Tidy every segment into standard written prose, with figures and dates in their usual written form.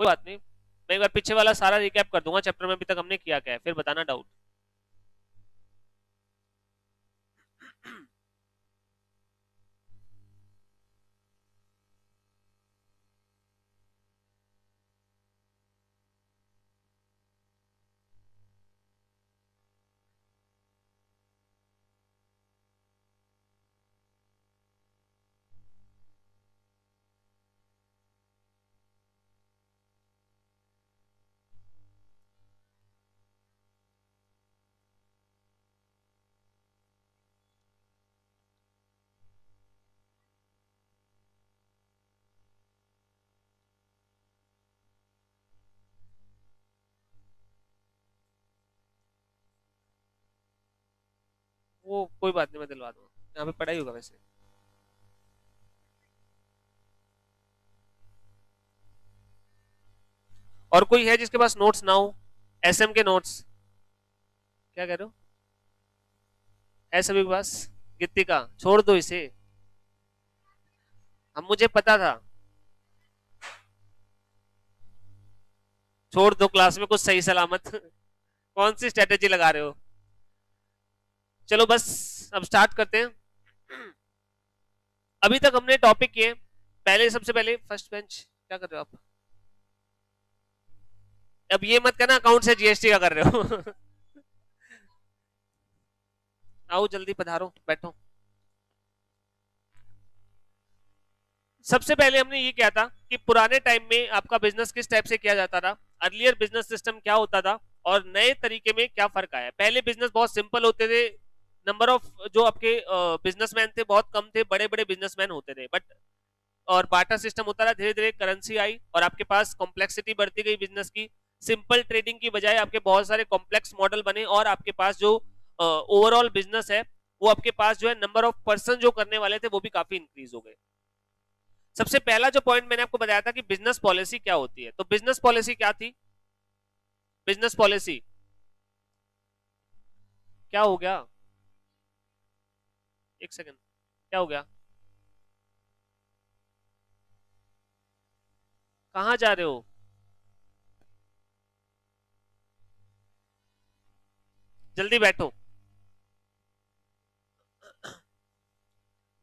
कोई बात नहीं, मैं एक बार पीछे वाला सारा रिकैप कर दूंगा चैप्टर में अभी तक हमने किया क्या है, फिर बताना डाउट। वो कोई बात नहीं, मैं दिलवा दूंगा, यहाँ पे पढ़ाई होगा वैसे। और कोई है जिसके पास नोट्स ना हो, एसएम के नोट्स? क्या कह रहे हो? है सभी के पास? गीतिका छोड़ दो इसे, हम मुझे पता था। छोड़ दो क्लास में कुछ सही सलामत। कौन सी स्ट्रेटेजी लगा रहे हो? चलो बस अब स्टार्ट करते हैं। अभी तक हमने टॉपिक किए, पहले सबसे पहले फर्स्ट बेंच क्या कर रहे हो आप? अब ये मत कहना अकाउंट से जीएसटी का कर रहे हो। आओ जल्दी पधारो, बैठो। सबसे पहले हमने ये किया था कि पुराने टाइम में आपका बिजनेस किस टाइप से किया जाता था, अर्लियर बिजनेस सिस्टम क्या होता था और नए तरीके में क्या फर्क आया। पहले बिजनेस बहुत सिंपल होते थे, नंबर ऑफ जो आपके बिजनेसमैन थे बहुत कम थे, बड़े बड़े बिजनेसमैन होते थे, बट और बार्टर सिस्टम होता रहा, धीरे धीरे करेंसी आई और आपके पास कॉम्प्लेक्सिटी बढ़ती गई बिजनेस की। सिंपल ट्रेडिंग की बजाय आपके बहुत सारे कॉम्प्लेक्स मॉडल बने और आपके पास जो ओवरऑल बिजनेस है वो आपके पास जो है नंबर ऑफ पर्सन जो करने वाले थे वो भी काफी इंक्रीज हो गए। सबसे पहला जो पॉइंट मैंने आपको बताया था कि बिजनेस पॉलिसी क्या होती है, तो बिजनेस पॉलिसी क्या थी? बिजनेस पॉलिसी क्या हो गया? एक सेकंड, क्या हो गया? कहां जा रहे हो? जल्दी बैठो।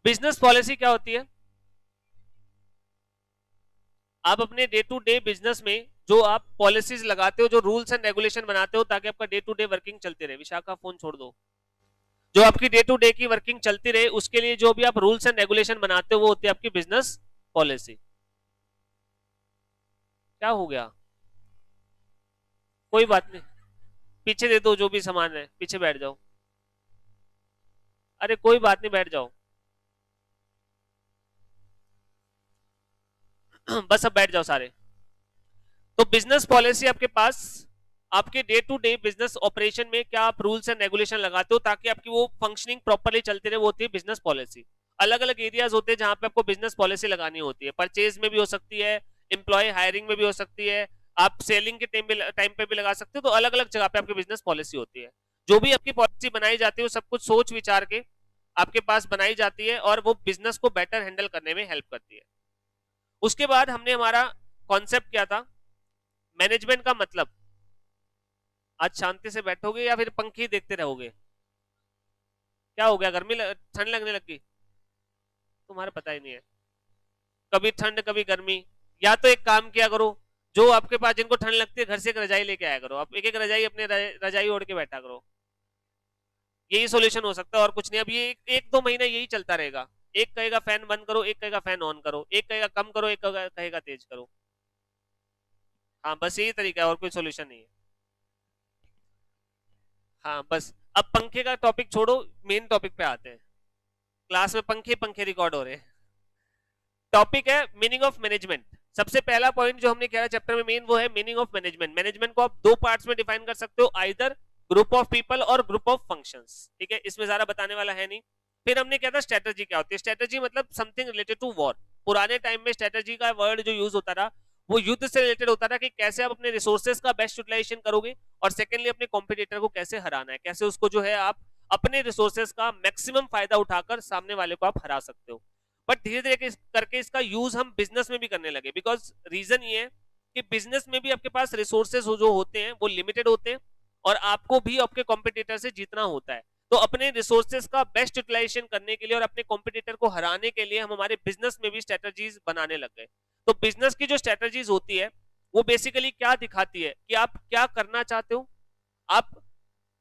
बिजनेस पॉलिसी क्या होती है? आप अपने डे टू डे बिजनेस में जो आप पॉलिसीज लगाते हो, जो रूल्स एंड रेगुलेशन बनाते हो ताकि आपका डे टू डे वर्किंग चलती रहे। विशाखा फोन छोड़ दो। जो आपकी डे टू डे की वर्किंग चलती रहे उसके लिए जो भी आप रूल्स एंड रेगुलेशन बनाते हो वो होती है आपकी बिजनेस पॉलिसी। क्या हो गया? कोई बात नहीं, पीछे दे दो जो भी सामान है, पीछे बैठ जाओ। अरे कोई बात नहीं, बैठ जाओ। बस अब बैठ जाओ सारे। तो बिजनेस पॉलिसी आपके पास आपके day to day business operation में क्या आप रूल्स एंड रेगुलेशन लगाते हो ताकि आपकी वो फंक्शनिंग प्रॉपर्ली चलती रहे, वो होती है बिजनेस पॉलिसी। अलग अलग एरियाज होते हैं जहां पे आपको बिजनेस पॉलिसी लगानी होती है, परचेज में भी हो सकती है, एम्प्लॉय हायरिंग में भी हो सकती है, आप सेलिंग के टाइम पे भी लगा सकते हो। तो अलग अलग जगह पे आपकी बिजनेस पॉलिसी होती है। जो भी आपकी पॉलिसी बनाई जाती है वो सब कुछ सोच विचार के आपके पास बनाई जाती है और वो बिजनेस को बेटर हैंडल करने में हेल्प करती है। उसके बाद हमने हमारा कॉन्सेप्ट क्या था, मैनेजमेंट का मतलब। आज शांति से बैठोगे या फिर पंखी देखते रहोगे? क्या हो गया, गर्मी ठंड लगने लगी? तुम्हारा पता ही नहीं है, कभी ठंड कभी गर्मी। या तो एक काम किया करो, जो आपके पास जिनको ठंड लगती है घर से एक रजाई लेके आया करो, आप एक एक रजाई अपने रजाई ओढ़ के बैठा करो। यही सोल्यूशन हो सकता है और कुछ नहीं। अब ये एक दो महीना यही चलता रहेगा, एक कहेगा फैन बंद करो, एक कहेगा फैन ऑन करो, एक कहेगा कम करो, एक कहेगा तेज करो। हाँ बस यही तरीका है और कोई सोल्यूशन नहीं है। हाँ बस अब पंखे का टॉपिक छोड़ो, मेन टॉपिक पे आते हैं। क्लास में पंखे पंखे रिकॉर्ड हो रहे हैं। टॉपिक है मीनिंग ऑफ मैनेजमेंट। सबसे पहला पॉइंट जो हमने किया चैप्टर में मेन वो है मीनिंग ऑफ मैनेजमेंट। मैनेजमेंट को आप दो पार्ट्स में डिफाइन कर सकते हो, आइदर ग्रुप ऑफ पीपल और ग्रुप ऑफ फंक्शंस। ठीक है, इसमें ज्यादा बताने वाला है नहीं। फिर हमने क्या था, स्ट्रेटजी क्या होती है। स्ट्रेटजी मतलब समथिंग रिलेटेड टू वॉर। पुराने टाइम में स्ट्रेटजी का वर्ड जो यूज होता था वो युद्ध से रिलेटेड होता था कि कैसे आप अपने रिसोर्सेज का बेस्ट यूटिलाइजेशन करोगे और सेकेंडली अपने कॉम्पिटिटर को कैसे हराना है, कैसे उसको जो है आप अपने रिसोर्सेज का मैक्सिमम फायदा उठाकर सामने वाले को आप हरा सकते हो। बट धीरे धीरे करके इसका यूज हम बिजनेस में भी करने लगे, बिकॉज रीजन ये है कि बिजनेस में भी आपके पास रिसोर्सेज जो होते हैं वो लिमिटेड होते हैं और आपको भी आपके कॉम्पिटिटर से जीतना होता है। तो अपने रिसोर्सेज का बेस्ट यूटिलाइजेशन करने के लिए और अपने कॉम्पिटिटर को हराने के लिए हम हमारे बिजनेस में भी स्ट्रेटजीज बनाने लग गए। तो बिजनेस की जो स्ट्रेटजीज होती है वो बेसिकली क्या दिखाती है कि आप क्या करना चाहते हो, आप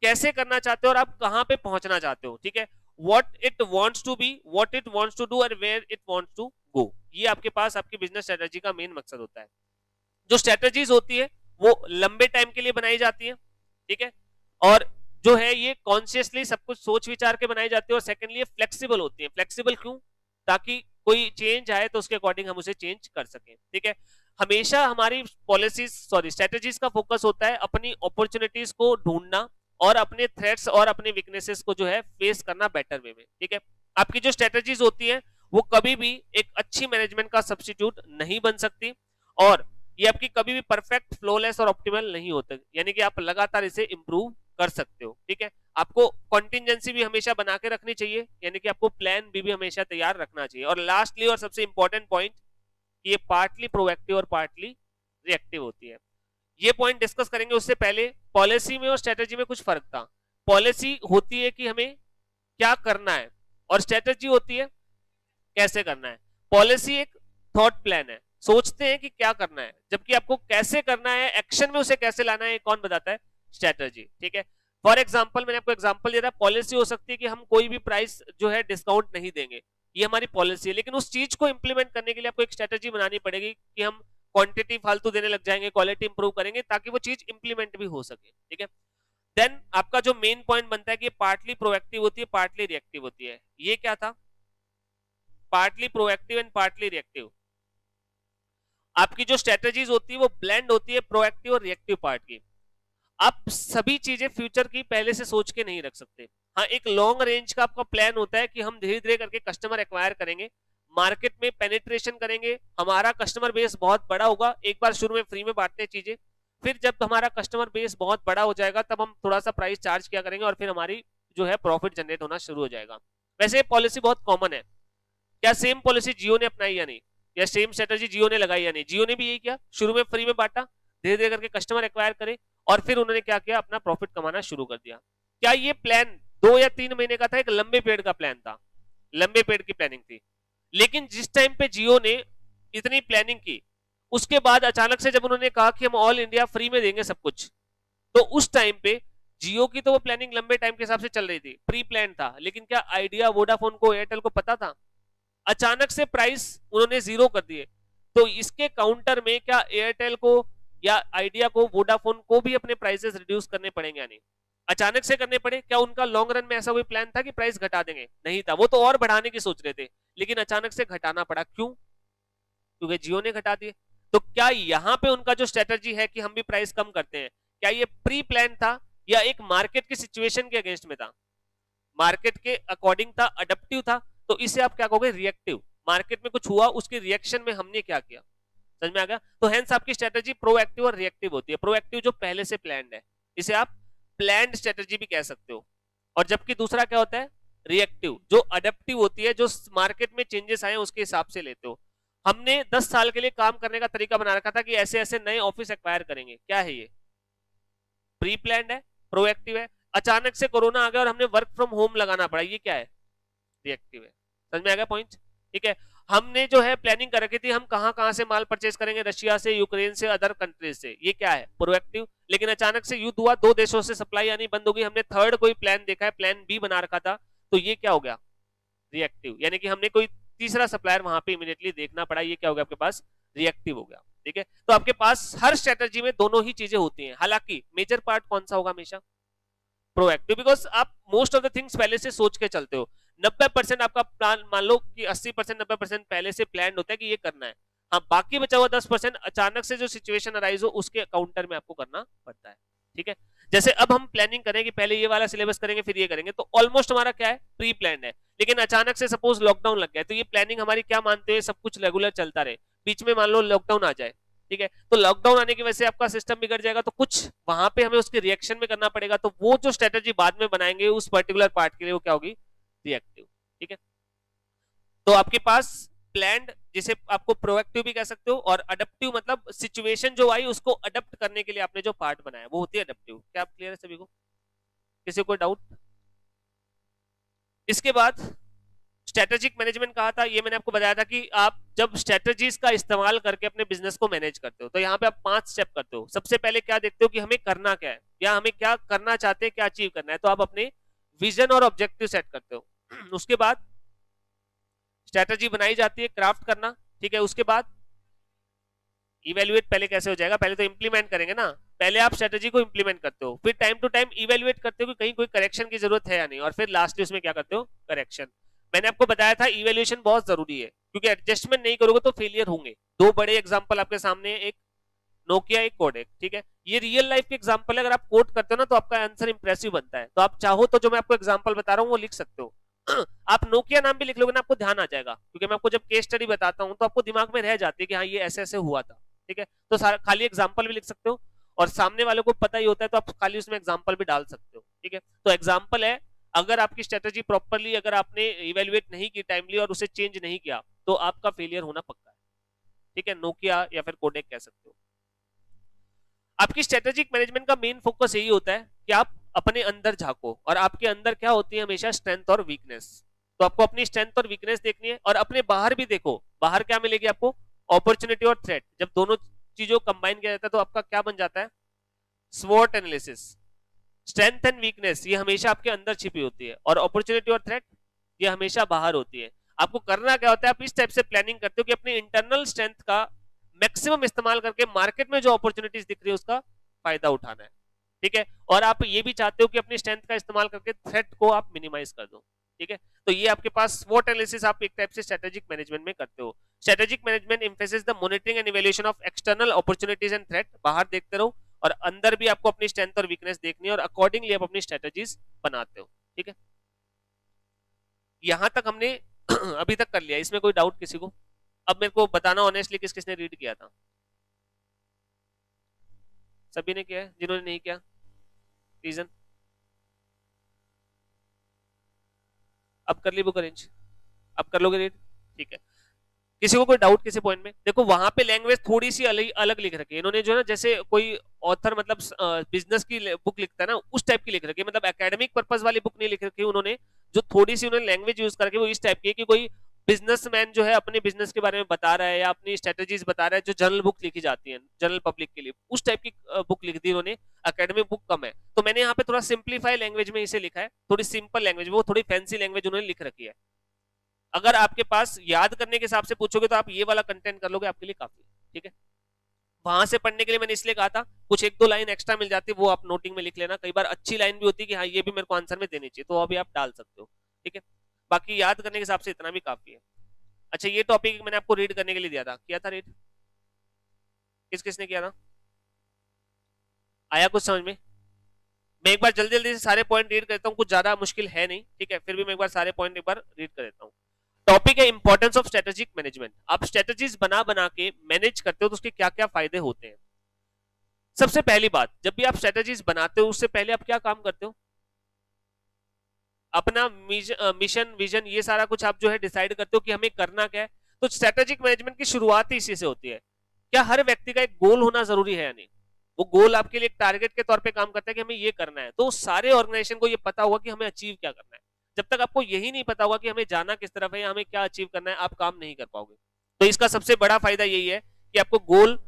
कैसे करना चाहते हो और आप कहां पे पहुंचना चाहते हो। ठीक है, what it wants to be, what it wants to do और where it wants to go. ये आपके पास आपकी बिजनेस स्ट्रेटजी का मेन मकसद होता है। जो स्ट्रेटजीज होती है वो लंबे टाइम के लिए बनाई जाती है। ठीक है, और जो है ये कॉन्शियसली सब कुछ सोच विचार के बनाई जाती है। और सेकेंडली फ्लेक्सिबल होती है। फ्लेक्सिबल क्यों? ताकि कोई चेंज आए तो उसके अकॉर्डिंग हम उसे चेंज कर सकें। ठीक है, हमेशा हमारी पॉलिसीज स्ट्रेटजीज का फोकस होता है अपनी अपॉर्चुनिटीज को ढूंढना और अपने थ्रेट्स और अपने वीकनेसेस को जो है फेस करना बेटर वे में। ठीक है, आपकी जो स्ट्रेटजीज होती है वो कभी भी एक अच्छी मैनेजमेंट का सब्स्टिट्यूट नहीं बन सकती और ये आपकी कभी भी परफेक्ट, फ्लॉलेस और ऑप्टिमल नहीं होते, यानी कि आप लगातार इसे इंप्रूव कर सकते हो। ठीक है, आपको कॉन्टिजेंसी भी हमेशा बना के रखनी चाहिए, यानी कि आपको प्लान भी हमेशा तैयार रखना चाहिए। और लास्टली और सबसे इंपॉर्टेंट पॉइंट, ये पार्टली प्रोएक्टिव और पार्टली रिएक्टिव होती है। ये पॉइंट डिस्कस करेंगे उससे पहले पॉलिसी में और स्ट्रेटजी में कुछ फर्क था। पॉलिसी होती है कि हमें क्या करना है और स्ट्रेटजी होती है कैसे करना है। पॉलिसी एक थॉट प्लान है, सोचते हैं कि क्या करना है, जबकि आपको कैसे करना है, एक्शन में उसे कैसे लाना है, कौन बताता है? स्ट्रेटजी। ठीक है, फॉर एग्जांपल मैंने आपको एग्जांपल दे रहा है, पॉलिसी हो सकती है कि हम कोई भी प्राइस जो है डिस्काउंट नहीं देंगे, ये हमारी पॉलिसी है। लेकिन उस चीज को इंप्लीमेंट करने के लिए आपको एक स्ट्रेटजी बनानी पड़ेगी कि हम क्वांटिटी फालतू देने लग जाएंगे, क्वालिटी इंप्रूव करेंगे ताकि वो चीज इंप्लीमेंट भी हो सके। ठीक है, देन आपका जो मेन पॉइंट बनता है कि पार्टली प्रोएक्टिव होती है, पार्टली रिएक्टिव होती है। ये क्या था? Partly proactive and partly reactive. आपकी जो स्ट्रेटजीज होती है वो ब्लेंड होती है प्रोएक्टिव और रिएक्टिव पार्ट की। आप सभी चीजें फ्यूचर की पहले से सोच के नहीं रख सकते। हाँ, एक लॉन्ग रेंज का आपका प्लान होता है कि हम धीरे धीरे करके कस्टमर एक्वायर करेंगे, मार्केट में पेनिट्रेशन करेंगे, हमारा कस्टमर बेस बहुत बड़ा होगा। एक बार शुरू में फ्री में बांटते हैं चीजें, फिर जब हमारा कस्टमर बेस बहुत बड़ा हो जाएगा तब हम थोड़ा सा प्राइस चार्ज किया करेंगे और फिर हमारी जो है प्रॉफिट जनरेट होना शुरू हो जाएगा। वैसे पॉलिसी बहुत कॉमन है। क्या सेम पॉलिसी जियो ने अपनाई या नहीं, या सेम स्ट्रेटजी जियो ने लगाई या नहीं? जियो ने भी यही किया, शुरू में फ्री में बांटा, धीरे धीरे करके कस्टमर एक्वायर करे और फिर उन्होंने क्या किया, अपना प्रॉफिट कमाना शुरू कर दिया। क्या ये प्लान 2 या 3 महीने का था? एक लंबे पीरियड का प्लान था, लंबे पीरियड की प्लानिंग थी। लेकिन जिस टाइम पे जियो ने इतनी प्लानिंग की, उसके बाद अचानक से जब उन्होंने कहा कि हम ऑल इंडिया फ्री में देंगे सब कुछ, तो उस टाइम पे जियो की तो वो प्लानिंग लंबे टाइम के हिसाब से चल रही थी, प्री प्लान था। लेकिन क्या आइडिया वोडाफोन को, एयरटेल को पता था? अचानक से प्राइस उन्होंने 0 कर दिए। तो इसके काउंटर में क्या एयरटेल को या आइडिया को, वोडाफोन को भी अपने प्राइसेस रिड्यूस करने पड़ेंगे या नहीं? अचानक से करने पड़े। क्या उनका लॉन्ग रन में ऐसा कोई प्लान था कि प्राइस घटा देंगे? नहीं था, वो तो और बढ़ाने की सोच रहे थे, लेकिन अचानक से घटाना पड़ा। क्यों? क्योंकि जियो ने घटा दिए। तो क्या यहां पे उनका जो स्ट्रेटजी है कि हम भी प्राइस कम करते हैं, क्या ये प्री प्लान था या एक मार्केट की सिचुएशन के अगेंस्ट में था? मार्केट के अकॉर्डिंग था, अडेप्टिव था। तो इसे आप क्या कहोगे? रिएक्टिव। मार्केट में कुछ हुआ, उसके रिएक्शन में हमने क्या किया। समझ में आ गया? तो हेंस आपकी स्ट्रेटजी प्रोएक्टिव और रिएक्टिव होती है। प्रोएक्टिव जो पहले से प्लान्ड है, इसे आप प्लान्ड स्ट्रेटजी भी कह सकते हो। और जबकि दूसरा क्या होता है? रिएक्टिव, जो अडेप्टिव होती है, जो मार्केट में चेंजेस आए उसके हिसाब से लेते हो। हमने 10 साल के लिए काम करने का तरीका बना रखा था कि ऐसे ऐसे नए ऑफिस एक्वायर करेंगे। क्या है ये? प्री प्लान्ड है, प्रोएक्टिव है। अचानक से कोरोना आ गया और हमने वर्क फ्रॉम होम लगाना पड़ा, ये क्या है? रिएक्टिव है। समझ में आ गया पॉइंट? ठीक है, हमने जो है प्लानिंग कर रखी थी हम कहां से माल परचेज करेंगे, रशिया से, यूक्रेन से, अदर कंट्रीज से, ये क्या है? प्रोएक्टिव। लेकिन अचानक से युद्ध हुआ, 2 देशों से सप्लाई आनी बंद हो गई, हमने थर्ड कोई प्लान देखा है, प्लान बी बना रखा था, तो ये क्या हो गया? रिएक्टिव। यानी कि हमने कोई तीसरा सप्लायर वहां पे इमीडिएटली देखना पड़ा, ये क्या हो गया आपके पास? रिएक्टिव हो गया। ठीक है, तो आपके पास हर स्ट्रेटजी में दोनों ही चीजें होती हैं। हालांकि मेजर पार्ट कौन सा होगा? हमेशा प्रोएक्टिव, बिकॉज आप मोस्ट ऑफ द थिंग्स पहले से सोच के चलते हो। 90% आपका प्लान, मान लो कि 80% 90% पहले से प्लान होता है कि ये करना है। हाँ, बाकी बचा हुआ 10% अचानक से जो सिचुएशन अराइज हो उसके काउंटर में आपको करना पड़ता है। ठीक है, जैसे अब हम प्लानिंग करें कि पहले ये वाला सिलेबस करेंगे फिर ये करेंगे, तो ऑलमोस्ट हमारा क्या है? प्री प्लान है। लेकिन अचानक से सपोज लॉकडाउन लग गया, तो ये प्लानिंग हमारी क्या मानते हैं? सब कुछ रेगुलर चलता रहे, बीच में मान लो लॉकडाउन आ जाए, ठीक है, तो लॉकडाउन आने की वजह से आपका सिस्टम बिगड़ जाएगा, तो कुछ वहां पे हमें उसके रिएक्शन में करना पड़ेगा। तो वो जो स्ट्रेटजी बाद में बनाएंगे उस पर्टिकुलर पार्ट के लिए, वो क्या होगी? रिएक्टिव। ठीक है, तो आपके पास प्लान्ड, जिसे आपको प्रोएक्टिव भी कह सकते हो, और अडेप्टिव मतलब सिचुएशन जो आई उसको अडेप्ट करने के लिए आपने जो पार्ट बनाया वो होती है अडेप्टिव। क्या आप क्लियर है सभी को? किसी को डाउट? इसके बाद स्ट्रेटेजिक मैनेजमेंट कहा था, ये मैंने आपको बताया था कि आप जब स्ट्रेटेजीज का इस्तेमाल करके अपने बिजनेस को मैनेज करते हो तो यहाँ पे आप 5 स्टेप करते हो। सबसे पहले क्या देखते हो कि हमें करना क्या है या हमें क्या करना चाहते हैं, क्या अचीव करना है, तो आप अपने विजन और ऑब्जेक्टिव सेट करते हो। उसके बाद स्ट्रेटेजी बनाई जाती है, क्राफ्ट करना, ठीक है। उसके बाद इवेल्युएट पहले कैसे हो जाएगा, पहले तो इंप्लीमेंट करेंगे ना, पहले आप स्ट्रेटेजी को इंप्लीमेंट करते हो, फिर टाइम टू टाइम इवेल्युएट करते हो कि कहीं कोई करेक्शन की जरूरत है या नहीं, और फिर लास्ट उसमें क्या करते हो, करेक्शन। मैंने आपको बताया था इवेल्युएशन बहुत जरूरी है, क्योंकि एडजस्टमेंट नहीं करोगे तो फेलियर होंगे। दो बड़े एग्जांपल आपके सामने, एक नोकिया, एक कोडेक, ठीक है। ये रियल लाइफ के एग्जांपल है, अगर आप कोट करते हो ना तो आपका आंसर इंप्रेसिव बनता है। तो आप चाहो तो जो मैं आपको एग्जांपल बता रहा हूँ वो लिख सकते हो। आप नोकिया नाम भी लिख लोगे ना, आपको ध्यान आ जाएगा, क्योंकि मैं आपको जब केस स्टडी बताता हूँ तो आपको दिमाग में रह जाती है कि हाँ ये ऐसे ऐसे हुआ था, ठीक है। तो खाली एग्जाम्पल भी लिख सकते हो, और सामने वाले को पता ही होता है तो आप खाली उसमें एग्जाम्पल भी डाल सकते हो, ठीक है। तो एग्जाम्पल है, अगर आपकी स्ट्रेटेजी प्रॉपरली अगर आपने इवेल्युएट नहीं की टाइमली और उसे चेंज नहीं किया तो आपका फेलियर होना पक्का है, ठीक है। नोकिया या फिर कोडेक कह सकते हो। आपकी स्ट्रेटेजिक मैनेजमेंट का मेन फोकस यही होता है कि आप अपने अंदर झांको, और आपके अंदर क्या होती है हमेशा, स्ट्रेंथ और वीकनेस। तो आपको अपनी स्ट्रेंथ और वीकनेस देखनी है, और अपने बाहर भी देखो, बाहर क्या मिलेगी आपको, अपॉर्चुनिटी और थ्रेट। जब दोनों चीजों को कंबाइन किया जाता है तो आपका क्या बन जाता है, स्वॉट एनालिसिस। स्ट्रेंथ एंड वीकनेस ये हमेशा आपके अंदर छिपी होती है, और अपॉर्चुनिटी और थ्रेट ये हमेशा बाहर होती है। आपको करना क्या होता है, आप इस टाइप से प्लानिंग करते हो कि अपनी इंटरनल स्ट्रेंथ का मैक्सिमम इस्तेमाल करके मार्केट में जो अपॉर्चुनिटीज दिख रही है उसका फायदा उठाना है, ठीक है। और आप ये भी चाहते हो कि अपनी स्ट्रेंथ का इस्तेमाल करके थ्रेट को आप मिनिमाइज कर दो, ठीक है। तो ये आपके पास स्वॉट एनालिसिस आप एक टाइप से स्ट्रेटेजिक मैनेजमेंट में करते हो। Strategic management emphasis the monitoring and evaluation of external opportunities and threat. बाहर देखते रहो और अंदर भी आपको अपनी स्ट्रेंथ और वीकनेस देखनी है, और अकॉर्डिंगली आप अपनी स्ट्रेटेजीज बनाते हो, ठीक है। यहां तक हमने अभी तक कर लिया, इसमें कोई डाउट किसी को? अब मेरे को बताना ऑनेस्टली किस किसने रीड किया था। सभी ने किया है, जिन्होंने नहीं किया रीजन? अब कर ली बुक अरेंज, अब कर लोगे रीड, ठीक है। किसी को कोई डाउट किसी पॉइंट में? देखो वहां पे लैंग्वेज थोड़ी सी अलग अलग लिख रखी है इन्होंने, जो है ना, जैसे कोई ऑथर मतलब बिजनेस की बुक लिखता है ना उस टाइप की लिख रखी है, मतलब एकेडमिक पर्पस वाली बुक नहीं लिख रखी उन्होंने। जो थोड़ी सी उन्होंने लैंग्वेज यूज करके वो इस टाइप की है कि कोई बिजनेसमैन जो है अपने बिजनेस के बारे में बता रहा है या अपनी स्ट्रेटेजीज बता रहा है, जो जनरल बुक लिखी जाती है जनरल पब्लिक के लिए, उस टाइप की बुक लिख दी उन्होंने। एकेडमिक बुक कम है, तो मैंने यहाँ पे थोड़ा सिंप्लीफाई लैंग्वेज में इसे लिखा है, थोड़ी सिंपल लैंग्वेज, वो थोड़ी फैंसी लैंग्वेज उन्होंने लिख रखी है। अगर आपके पास याद करने के हिसाब से पूछोगे तो आप ये वाला कंटेंट कर लोगे, आपके लिए काफी, ठीक है। वहां से पढ़ने के लिए मैंने इसलिए कहा था, कुछ एक दो लाइन एक्स्ट्रा मिल जाती है वो आप नोटिंग में लिख लेना, कई बार अच्छी लाइन भी होती है कि हाँ ये भी मेरे को आंसर में देनी चाहिए, तो अभी आप डाल सकते हो, ठीक है। बाकी याद करने के हिसाब से इतना भी काफी है। अच्छा, ये टॉपिक मैंने आपको रीड करने के लिए दिया था, किया था रीड? किस किसने किया था? आया कुछ समझ में? मैं एक बार जल्दी जल्दी से सारे पॉइंट रीड करता हूँ, कुछ ज्यादा मुश्किल है नहीं, ठीक है, फिर भी मैं एक बार सारे पॉइंट एक बार रीड कर देता हूँ। टॉपिक है इंपॉर्टेंस ऑफ स्ट्रेटेजिक मैनेजमेंट। आप स्ट्रेटेजीज बना बना के मैनेज करते हो तो उसके क्या क्या फायदे होते हैं। सबसे पहली बात, जब भी आप स्ट्रेटेजीज बनाते हो उससे पहले आप क्या काम करते हो, अपना मिशन विजन ये सारा कुछ आप जो है डिसाइड करते हो कि हमें करना क्या है। तो स्ट्रेटेजिक मैनेजमेंट की शुरुआत ही इसी से होती है। क्या हर व्यक्ति का एक गोल होना जरूरी है या नहीं? वो गोल आपके लिए एक टारगेट के तौर पे काम करता है कि हमें ये करना है, तो सारे ऑर्गेनाइजेशन को ये पता होगा कि हमें अचीव क्या करना है। जब तक आपको यही नहीं पता होगा कि हमें जाना किस तरफ है या हमें क्या अचीव करना है, आप काम नहीं कर पाओगे। तो इसका सबसे बड़ा फायदा यही है कि आपको गोल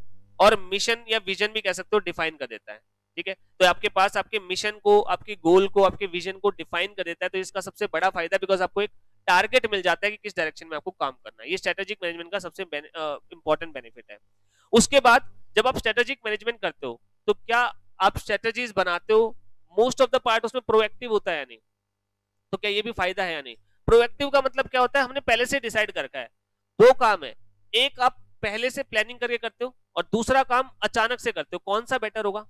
और मिशन या विजन भी कह सकते हो डिफाइन कर देता है, ठीक है। तो आपके पास आपके मिशन को, आपके गोल को, आपके विजन को डिफाइन कर देता है, तो इसका सबसे बड़ा फायदा, बिकॉज आपको एक टारगेट मिल जाता है कि किस डायरेक्शन में आपको काम करना है। ये स्ट्रेटेजिक मैनेजमेंट का सबसे इंपॉर्टेंट बेनिफिट है। उसके बाद जब आप स्ट्रेटेजिक मैनेजमेंट करते हो तो क्या आप स्ट्रेटेजीज बनाते हो, मोस्ट ऑफ द पार्ट उसमें प्रोएक्टिव होता है या नहीं? तो क्या ये भी फायदा है या नहीं? प्रोएक्टिव का मतलब क्या होता है, हमने पहले से डिसाइड कर रखा है। दो काम है, एक आप पहले से प्लानिंग करके करते हो और दूसरा काम अचानक से करते हो, कौन सा बेटर होगा?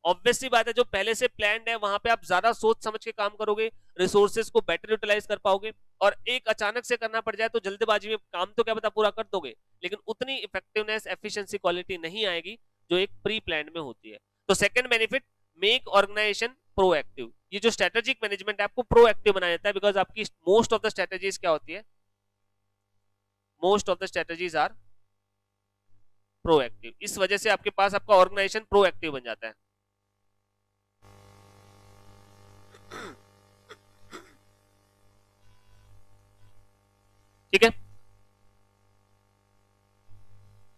ऑब्वियसली बात है, जो पहले से प्लान्ड है वहां पे आप ज्यादा सोच समझ के काम करोगे, रिसोर्सेज को बेटर यूटिलाइज कर पाओगे। और एक अचानक से करना पड़ जाए तो जल्दबाजी में काम तो क्या पता पूरा कर दोगे, लेकिन उतनी इफेक्टिवनेस, एफिशिएंसी, क्वालिटी नहीं आएगी जो एक प्री प्लान में होती है। तो second benefit, make organisation proactive. ये जो स्ट्रेटेजिक मैनेजमेंट है आपको प्रोएक्टिव बनाया जाता है, बिकॉज आपकी मोस्ट ऑफ द स्ट्रेटेजीज क्या होती है, most of the strategies are proactive. इस वजह से आपके पास आपका ऑर्गेनाइजेशन प्रोएक्टिव बन जाता है। ठीक है,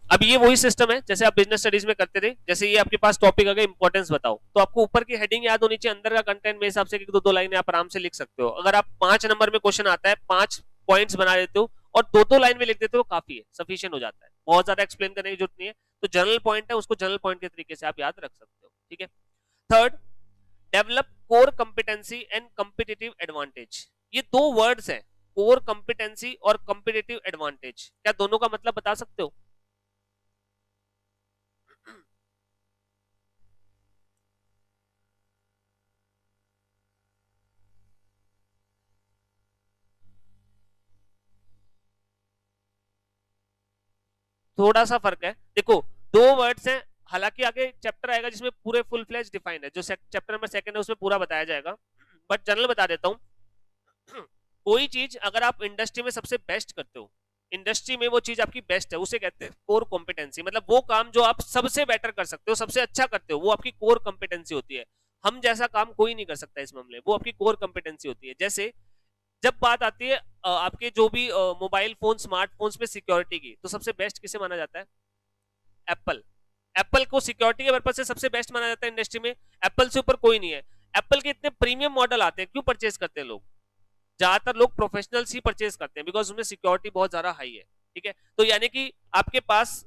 अब ये वही सिस्टम है जैसे आप बिजनेस स्टडीज में करते थे। जैसे ये आपके पास टॉपिक अगर इंपॉर्टेंस बताओ तो आपको ऊपर की हेडिंग याद होनी चाहिए, अंदर का कंटेंट मेरे हिसाब से एक दो लाइनें आप आराम से लिख सकते हो। अगर आप 5 नंबर में क्वेश्चन आता है, 5 पॉइंट्स बना देते हो और दो लाइन में लिख देते हो, काफी है, सफिशिएंट हो जाता है, बहुत ज्यादा एक्सप्लेन करने की जरूरत नहीं है। तो जनरल पॉइंट है, उसको जनरल पॉइंट के तरीके से आप याद रख सकते हो। ठीक है, third, develop core competency and competitive advantage. ये 2 वर्ड्स हैं, कोर कंपिटेंसी और कॉम्पिटिटिव एडवांटेज। क्या दोनों का मतलब बता सकते हो? थोड़ा सा फर्क है। देखो 2 वर्ड्स हैं, हालांकि आगे चैप्टर आएगा जिसमें पूरे फुल फ्लेज डिफाइंड है, जो चैप्टर नंबर 2 है उसमें पूरा बताया जाएगा, बट जनरल बता देता हूं। कोई चीज अगर आप इंडस्ट्री में सबसे बेस्ट करते हो, इंडस्ट्री में वो चीज आपकी बेस्ट है, उसे कहते हैं कोर कॉम्पिटेंसी। मतलब वो काम जो आप सबसे बेटर कर सकते हो, सबसे अच्छा करते हो, वो आपकी कोर कॉम्पिटेंसी होती है। हम जैसा काम कोई नहीं कर सकता इस मामले, वो आपकी कोर कॉम्पिटेंसी होती है। जैसे जब बात आती है आपके जो भी मोबाइल फोन, स्मार्टफोन्स में सिक्योरिटी की, तो सबसे बेस्ट किसे माना जाता है? एप्पल। एप्पल को सिक्योरिटी के पर्पज से सबसे बेस्ट माना जाता है इंडस्ट्री में। एप्पल से ऊपर कोई नहीं है। एप्पल के इतने प्रीमियम मॉडल आते हैं, क्यों परचेज करते हैं लोग? ज्यादातर लोग प्रोफेशनल्स ही परचेज करते हैं, बिकॉज उसमें सिक्योरिटी बहुत ज्यादा हाई है। ठीक है, तो यानी कि आपके पास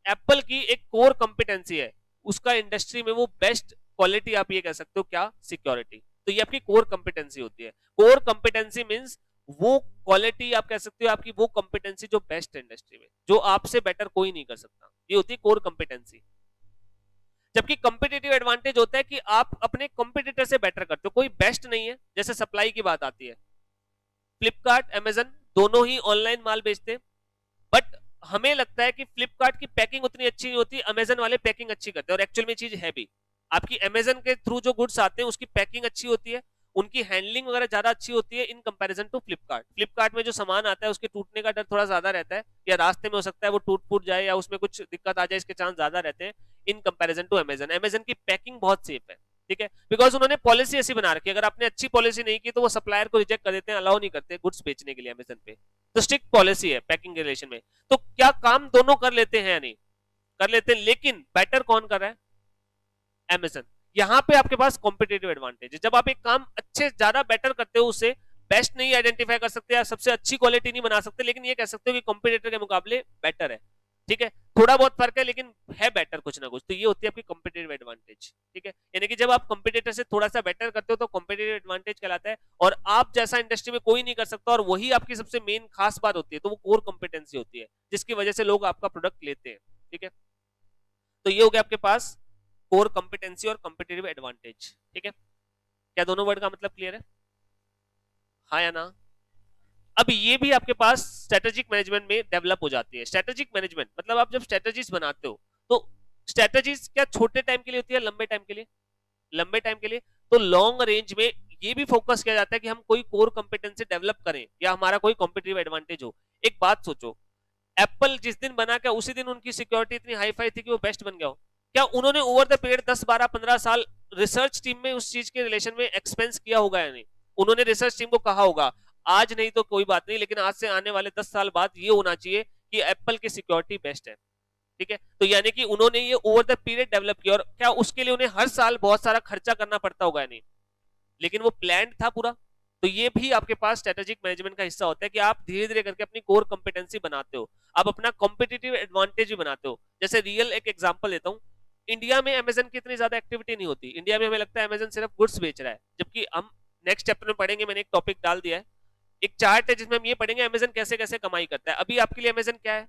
एप्पल की एक कोर कॉम्पिटेंसी है, उसका इंडस्ट्री में वो बेस्ट क्वालिटी, आप ये कह सकते हो क्या? सिक्योरिटी। तो ये आपकी कोर कॉम्पिटेंसी होती है। कोर कॉम्पिटेंसी मींस वो क्वालिटी, आप कह सकते हो आपकी वो कॉम्पिटेंसी जो बेस्ट है इंडस्ट्री में, जो आपसे बेटर कोई नहीं कर सकता, ये होती है कोर कॉम्पिटेंसी। जबकि कॉम्पिटिटिव एडवांटेज होता है कि आप अपने कॉम्पिटिटर से बेटर करते हो, कोई बेस्ट नहीं है। जैसे सप्लाई की बात आती है, फ्लिपकार्ट, अमेजन दोनों ही ऑनलाइन माल बेचते हैं, बट हमें लगता है कि फ्लिपकार्ट की पैकिंग उतनी अच्छी नहीं होती, अमेजन वाले पैकिंग अच्छी करते हैं, और एक्चुअल में चीज है भी। आपकी अमेजन के थ्रू जो गुड्स आते हैं उसकी पैकिंग अच्छी होती है, उनकी हैंडलिंग वगैरह ज्यादा अच्छी होती है in comparison to Flipkart. Flipkart में जो सामान आता है उसके टूटने का डर थोड़ा ज्यादा रहता है, या रास्ते में हो सकता है वो टूट फूट जाए, या उसमें कुछ दिक्कत आ जाए, इसके चांस ज्यादा रहते हैं in comparison to Amazon. Amazon की पैकिंग बहुत सेफ है। ठीक है, बिकॉज उन्होंने पॉलिसी ऐसी बना रखी है, अगर आपने अच्छी पॉलिसी नहीं की तो वो सप्लायर को रिजेक्ट कर देते हैं, अलाउ नहीं करते गुड्स बेचने के लिए अमेजन पे। तो स्ट्रिक्ट पॉलिसी है पैकिंग के रिलेशन में। तो क्या काम दोनों कर लेते हैं? नहीं कर लेते हैं, लेकिन बेटर कौन कर रहा है? अमेजन। यहां पे आपके पास कॉम्पिटिटिव एडवांटेज है। जब आप एक काम अच्छे ज्यादा बेटर करते हो, उससे बेस्ट नहीं आइडेंटिफाई कर सकते या सबसे अच्छी क्वालिटी नहीं बना सकते, लेकिन ये कह सकते हो कि कॉम्पिटिटर के मुकाबले बेटर है। ठीक है, थोड़ा बहुत फर्क है लेकिन है बेटर कुछ ना कुछ, तो ये होती है आपकी कॉम्पिटिटिव एडवांटेज। ठीक है, यानी कि जब आप कॉम्पिटिटर से थोड़ा सा बेटर करते हो तो कॉम्पिटिटिव एडवांटेज कहलाता है, और आप जैसा इंडस्ट्री में कोई नहीं कर सकता, और वही आपकी सबसे मेन खास बात होती है, तो वो कोर कॉम्पिटेंसी होती है जिसकी वजह से लोग आपका प्रोडक्ट लेते हैं। ठीक है, तो ये हो गया आपके पास कोर कॉम्पिटेंसी और कॉम्पिटिटिव एडवांटेज। ठीक है, क्या दोनों वर्ड का मतलब क्लियर है? हाँ या ना? अब ये भी आपके पास स्ट्रेटेजिक मैनेजमेंट में डेवलप हो जाती है। स्ट्रेटेजिक मैनेजमेंट मतलब आप जब स्ट्रेटेजीज बनाते हो, तो स्ट्रेटेजीज क्या छोटे टाइम के लिए होती है, लंबे टाइम के लिए? लंबे टाइम के लिए। तो लॉन्ग रेंज में ये भी फोकस किया जाता है कि हम कोई कोर कॉम्पिटेंसी डेवलप करें या हमारा कोई कॉम्पिटिटिव एडवांटेज हो। एक बात सोचो, एप्पल जिस दिन बना, क्या उसी दिन उनकी सिक्योरिटी इतनी हाई फाई थी कि वो बेस्ट बन गया हो? क्या उन्होंने ओवर द पीरियड 10, 12, 15 साल रिसर्च टीम में उस चीज के रिलेशन में एक्सपेंस किया होगा या नहीं? उन्होंने रिसर्च टीम को कहा होगा आज नहीं तो कोई बात नहीं, लेकिन आज से आने वाले 10 साल बाद ये होना चाहिए कि एप्पल की सिक्योरिटी बेस्ट है। ठीक है, तो यानी कि उन्होंने ये ओवर द पीरियड डेवलप किया, और क्या उसके लिए उन्हें हर साल बहुत सारा खर्चा करना पड़ता होगा? नहीं, लेकिन वो प्लान था पूरा। तो ये भी आपके पास स्ट्रेटेजिक मैनेजमेंट का हिस्सा होता है कि आप धीरे धीरे करके अपनी कोर कॉम्पिटेंसी बनाते हो, आप अपना कॉम्पिटिटिव एडवांटेज भी बनाते हो। जैसे रियल एक एग्जांपल लेता हूं, इंडिया में अमेजन की इतनी ज्यादा एक्टिविटी नहीं होती। इंडिया में हमें लगता है अमेजन सिर्फ गुड्स बेच रहा है, जबकि हम नेक्स्ट चैप्टर में पढ़ेंगे, मैंने एक टॉपिक डाल दिया है, एक चार्ट है जिसमें हम ये पढ़ेंगे अमेजन कैसे कैसे कमाई करता है। अभी आपके लिए अमेजन क्या है?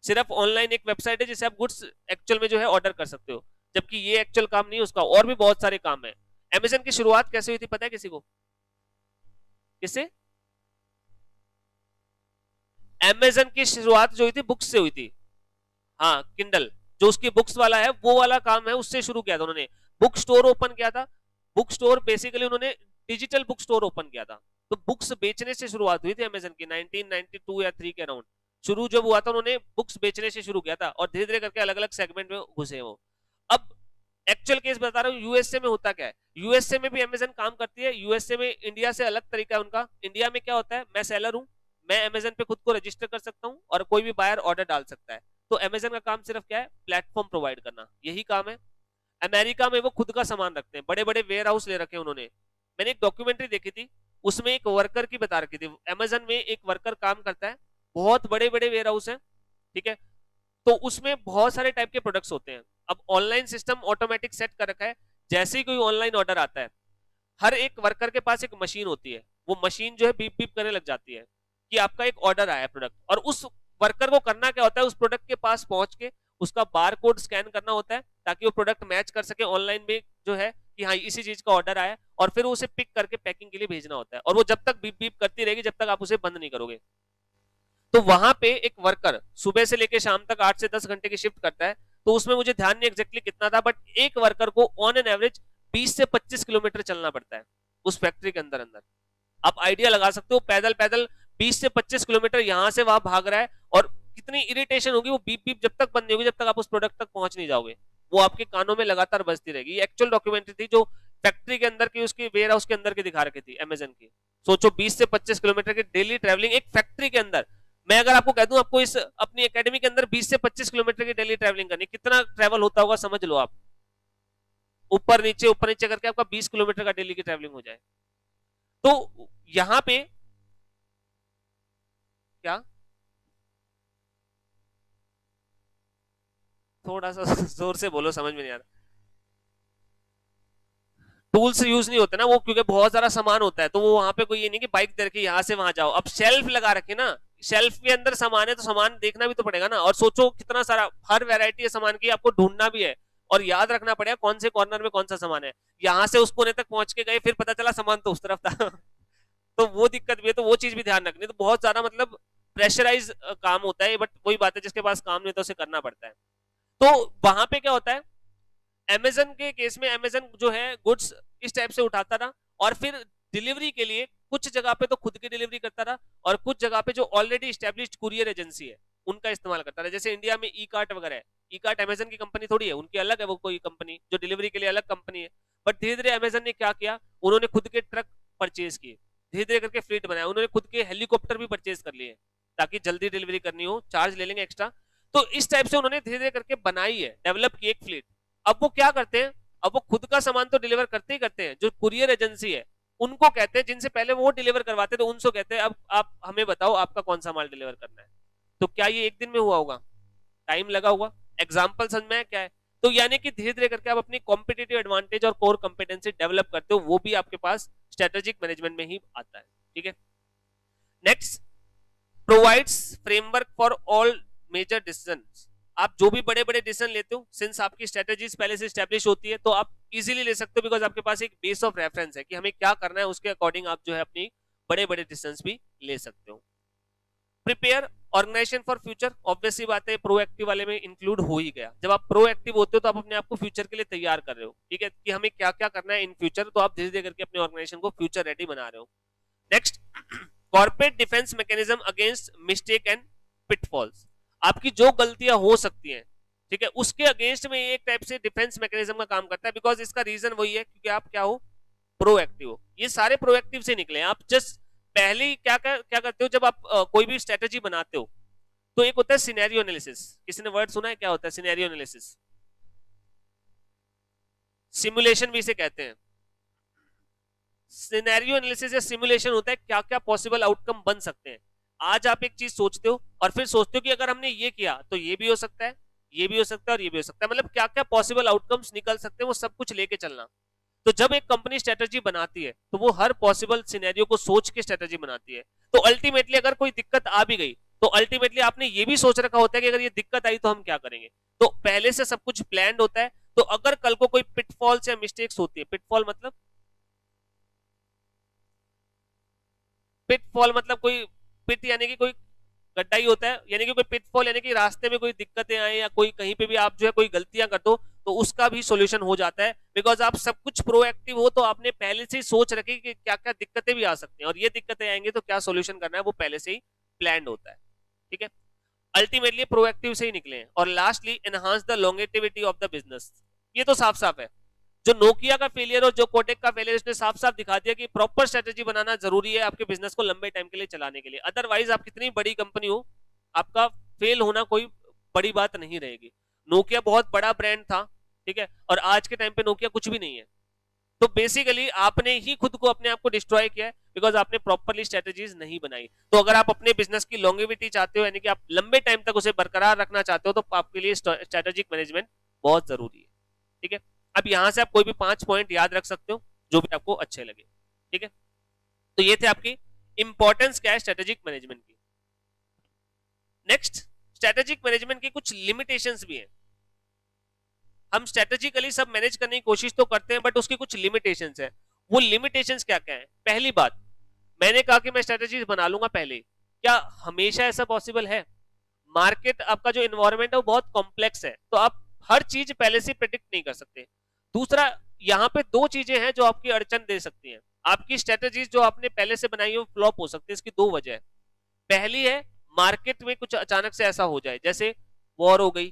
सिर्फ ऑनलाइन एक वेबसाइट है जिसे आप गुड्स एक्चुअल में जो है ऑर्डर कर सकते हो, जबकि ये एक्चुअल काम नहीं है उसका, और भी बहुत सारे काम है। अमेजन की शुरुआत कैसे हुई थी पता है किसी को? किसे? अमेजन की शुरुआत जो हुई थी बुक्स से हुई थी। हाँ, किंडल जो उसकी बुक्स वाला है, वो वाला काम है, उससे शुरू किया था उन्होंने। बुक स्टोर ओपन किया था। बुक स्टोर बेसिकली उन्होंने डिजिटल बुक स्टोर ओपन किया था। तो बुक्स बेचने से शुरुआत हुई थी अमेजन की 1992 या 3 के अराउंड शुरू जब हुआ था उन्होंने बुक्स बेचने से शुरू किया था और धीरे धीरे करके अलग अलग सेगमेंट में घुसे वो। अब एक्चुअल केस बता रहा हूँ, यूएसए में होता क्या है, यूएसए में भी अमेजन काम करती है। यूएसए में इंडिया से अलग तरीका है उनका। इंडिया में क्या होता है, मैं सेलर हूं, मैं अमेजन पे खुद को रजिस्टर कर सकता हूं और कोई भी बायर ऑर्डर डाल सकता है। तो अमेजन का काम सिर्फ क्या है, प्लेटफॉर्म प्रोवाइड करना, यही काम है। अमेरिका में वो खुद का सामान रखते हैं, बड़े बड़े वेयर हाउस ले रखे हैं उन्होंने। मैंने एक डॉक्यूमेंट्री देखी थी, उसमें एक वर्कर की बता रखी थी, अमेजन में एक वर्कर काम करता है, बहुत बड़े बड़े वेयर हाउस है, ठीक है। तो उसमें बहुत सारे टाइप के प्रोडक्ट्स होते हैं। अब ऑनलाइन सिस्टम ऑटोमेटिक सेट कर रखा है, जैसे ही कोई ऑनलाइन ऑर्डर आता है, हर एक वर्कर के पास एक मशीन होती है, वो मशीन जो है बीप बीप करने लग जाती है कि आपका एक ऑर्डर आया प्रोडक्ट, और उस वर्कर को करना क्या होता है, उस प्रोडक्ट के पास पहुंच के उसका बार कोड स्कैन करना होता है ताकि वो प्रोडक्ट मैच कर सके ऑनलाइन में जो है कि हाँ इसी चीज का ऑर्डर आया, और फिर उसे पिक करके पैकिंग के लिए भेजना होता है, और वो जब तक बीप बीप करती रहेगी जब तक आप उसे बंद नहीं करोगे। तो वहां पे एक वर्कर सुबह से लेकर शाम तक 8 से 10 घंटे की शिफ्ट करता है। तो उसमें मुझे ध्यान नहीं एग्जैक्टली कितना था, बट एक वर्कर को ऑन एन एवरेज 20 से 25 किलोमीटर चलना पड़ता है उस फैक्ट्री के अंदर अंदर। आप आइडिया लगा सकते हो, पैदल पैदल 20 से 25 किलोमीटर यहां से वहां भाग रहा है, और कितनी इरिटेशन होगी, वो बीप बीप जब तक बंद नहीं होगी जब तक आप उस प्रोडक्ट तक पहुंच नहीं जाओगे, वो आपके कानों में लगातार बजती रहेगी। ये एक्चुअल डॉक्यूमेंट्री थी जो फैक्ट्री के अंदर की, उसकी वेयर हाउस के अंदर की दिखा रखी थी अमेजन की। सोचो 20 से 25 किलोमीटर की डेली ट्रेवलिंग एक फैक्ट्री के अंदर। मैं अगर आपको कह दूं आपको इस अपनी एकेडमी के अंदर 20 से 25 किलोमीटर की डेली ट्रैवलिंग करनी, कितना ट्रैवल होता होगा समझ लो आप, ऊपर नीचे करके आपका 20 किलोमीटर का डेली की ट्रैवलिंग हो जाए। तो यहां पे क्या, थोड़ा सा जोर से बोलो, समझ में नहीं आ रहा। टूल्स यूज नहीं होते ना वो, क्योंकि बहुत सारा सामान होता है, तो वो वहां पे कोई ये नहीं कि बाइक दे के यहां से वहां जाओ। अब शेल्फ लगा रखे ना, शेल्फ के अंदर सामान है तो सामान देखना भी तो पड़ेगा ना, और सोचो कितना सारा, हर वैरायटी है सामान की, आपको ढूंढना भी है और याद रखना पड़ेगा कौन से कॉर्नर में कौन सा सामान है। यहाँ से उस कोने तक पहुंच के गए, फिर पता चला सामान तो उस तरफ था तो वो दिक्कत भी है, तो वो चीज भी ध्यान रखनी। तो बहुत ज्यादा मतलब प्रेशराइज काम होता है, बट वही बात है, जिसके पास काम नहीं होता उसे करना पड़ता है। तो वहां पे क्या होता है, अमेजन के केस में अमेजन जो है गुड्स इस टाइप से उठाता था, और फिर डिलीवरी के लिए कुछ जगह पे तो खुद की डिलीवरी करता था, और कुछ जगह पे जो ऑलरेडी स्टैब्लिश्ड कुरियर एजेंसी है उनका इस्तेमाल करता था। जैसे इंडिया में ई कार्ट वगैरह है, ई कार्ट अमेजन की कंपनी थोड़ी है, उनकी अलग है वो कोई कंपनी जो डिलीवरी के लिए अलग कंपनी है। बट धीरे धीरे अमेजन ने क्या किया, उन्होंने खुद के ट्रक परचेज किए, धीरे धीरे करके फ्लीट बनाया, उन्होंने खुद के हेलीकॉप्टर भी परचेज कर लिए ताकि जल्दी डिलीवरी करनी हो, चार्ज ले लेंगे एक्स्ट्रा। तो इस टाइप से उन्होंने धीरे धीरे करके बनाई है, डेवलप की एक फ्लीट। अब वो क्या करते हैं, अब वो खुद का सामान तो डिलीवर करते ही करते हैं, जो कुरियर एजेंसी है उनको कहते हैं, जिनसे पहले वो डिलीवर करवाते थे उनसे कहते हैं अब आप हमें बताओ आपका कौन सा माल डिलीवर करना है। तो क्या ये एक दिन में हुआ होगा, टाइम लगा होगा। एग्जाम्पल समझ में क्या है, तो यानी कि धीरे धीरे करके आप अपनी कॉम्पिटिटिव एडवांटेज और कोर कॉम्पिटेंसी डेवलप करते हो, वो भी आपके पास स्ट्रेटेजिक मैनेजमेंट में ही आता है, ठीक है। Next, provides framework for all major decisions. आप जो भी बड़े बड़े डिसीजन लेते हो, सिंस आपकी स्ट्रेटेजीज पहले से स्टैब्लिश होती है, तो आप इजीली ले सकते हो, बिकॉज आपके पास एक बेस ऑफ रेफरेंस है कि हमें क्या करना है, उसके अकॉर्डिंग आप जो है अपनी बड़े बड़े डिसीजंस भी ले सकते हो। Prepare organisation for future, obviously बात है प्रोएक्टिव वाले में इंक्लूड हो ही गया। जब आप प्रोएक्टिव होते हो तो आप अपने आप को फ्यूचर के लिए तैयार कर रहे हो, ठीक है, कि हमें क्या क्या करना है इन फ्यूचर, तो आप धीरे धीरे करके अपने ऑर्गेनाइजेशन को फ्यूचर रेडी बना रहे हो। Next, corporate defence mechanism against mistake and pitfalls. आपकी जो गलतियां हो सकती हैं, ठीक है, उसके अगेंस्ट में एक टाइप से डिफेंस मैकेनिज्म का काम करता है, बिकॉज इसका रीजन वही है क्योंकि आप क्या हो, प्रोएक्टिव हो। ये सारे प्रोएक्टिव से निकले। आप जस्ट पहले ही क्या करते हो, जब आप कोई भी स्ट्रेटेजी बनाते हो तो एक होता है सिनेरियो एनालिसिस। किसी ने वर्ड सुना है, क्या होता है सिनेरियो एनालिसिस? सिमुलेशन भी इसे कहते हैं। सिनेरियो एनालिसिस या सिमुलेशन होता है क्या क्या पॉसिबल आउटकम बन सकते हैं। आज आप एक चीज सोचते हो और फिर सोचते हो कि अगर हमने ये किया तो ये भी हो सकता है, ये भी हो सकता है और ये भी हो सकता है, मतलब क्या क्या पॉसिबल आउटकम्स निकल सकते हैं, वो सब कुछ लेके चलना। तो जब एक कंपनी स्ट्रेटजी बनाती है तो वो हर पॉसिबल सिनेरियो को सोच के स्ट्रेटजी बनाती है। तो अल्टीमेटली अगर कोई दिक्कत आ भी गई तो अल्टीमेटली आपने ये भी सोच रखा होता है कि अगर ये दिक्कत आई तो हम क्या करेंगे। तो पहले से सब कुछ प्लान्ड होता है। तो अगर कल को कोई पिटफॉल्स या मिस्टेक्स होती है, पिटफॉल मतलब कोई पिट यानी कि कोई गड्ढा ही होता है, यानी कि कोई पिटफॉल यानी कि रास्ते में कोई दिक्कतें आए या कोई कहीं पे भी आप जो है कोई गलतियां कर दो तो उसका भी सॉल्यूशन हो जाता है। बिकॉज आप सब कुछ प्रोएक्टिव हो तो आपने पहले से ही सोच रखी कि क्या क्या दिक्कतें भी आ सकती हैं और ये दिक्कतें आएंगी तो क्या सॉल्यूशन करना है, वो पहले से ही प्लान्ड होता है, ठीक है। अल्टीमेटली प्रोएक्टिव से ही निकले हैं। और lastly enhance the longevity of the business. ये तो साफ साफ है, जो नोकिया का फेलियर और जो कोटेक का फेलियर, इसने साफ साफ दिखा दिया कि प्रॉपर स्ट्रेटेजी बनाना जरूरी है आपके बिजनेस को लंबे टाइम के लिए चलाने के लिए। अदरवाइज आप कितनी बड़ी कंपनी हो, आपका फेल होना कोई बड़ी बात नहीं रहेगी। नोकिया बहुत बड़ा ब्रांड था, ठीक है, और आज के टाइम पे नोकिया कुछ भी नहीं है। तो बेसिकली आपने ही खुद को अपने आप को डिस्ट्रॉय किया है, बिकॉज आपने प्रॉपरली स्ट्रेटेजीज नहीं बनाई। तो अगर आप अपने बिजनेस की लॉन्गेविटी चाहते हो, यानी कि आप लंबे टाइम तक उसे बरकरार रखना चाहते हो, तो आपके लिए स्ट्रेटेजिक मैनेजमेंट बहुत जरूरी है। ठीक है, अब यहां से आप कोई भी 5 पॉइंट याद रख सकते हो जो भी आपको अच्छे लगे। ठीक है, तो ये थे आपकी इंपॉर्टेंस क्या है स्ट्रेटेजिक मैनेजमेंट की। नेक्स्ट, स्ट्रेटेजिक मैनेजमेंट की कुछ लिमिटेशंस भी हैं। हम स्ट्रेटेजिकली सब मैनेज करने की कोशिश तो करते हैं, बट उसकी कुछ लिमिटेशंस है। वो लिमिटेशंस क्या क्या है? पहली बात, मैंने कहा कि मैं स्ट्रेटेजीज बना लूंगा पहले, क्या हमेशा ऐसा पॉसिबल है? मार्केट, आपका जो इन्वायरमेंट है वो बहुत कॉम्प्लेक्स है, तो आप हर चीज पहले से प्रेडिक्ट नहीं कर सकते। दूसरा, यहाँ पे दो चीजें हैं जो आपकी अड़चन दे सकती हैं। आपकी स्ट्रेटेजीज जो आपने पहले से बनाई है वो फ्लॉप हो सकती है। इसकी दो वजह है। पहली है, मार्केट में कुछ अचानक से ऐसा हो जाए, जैसे वॉर हो गई,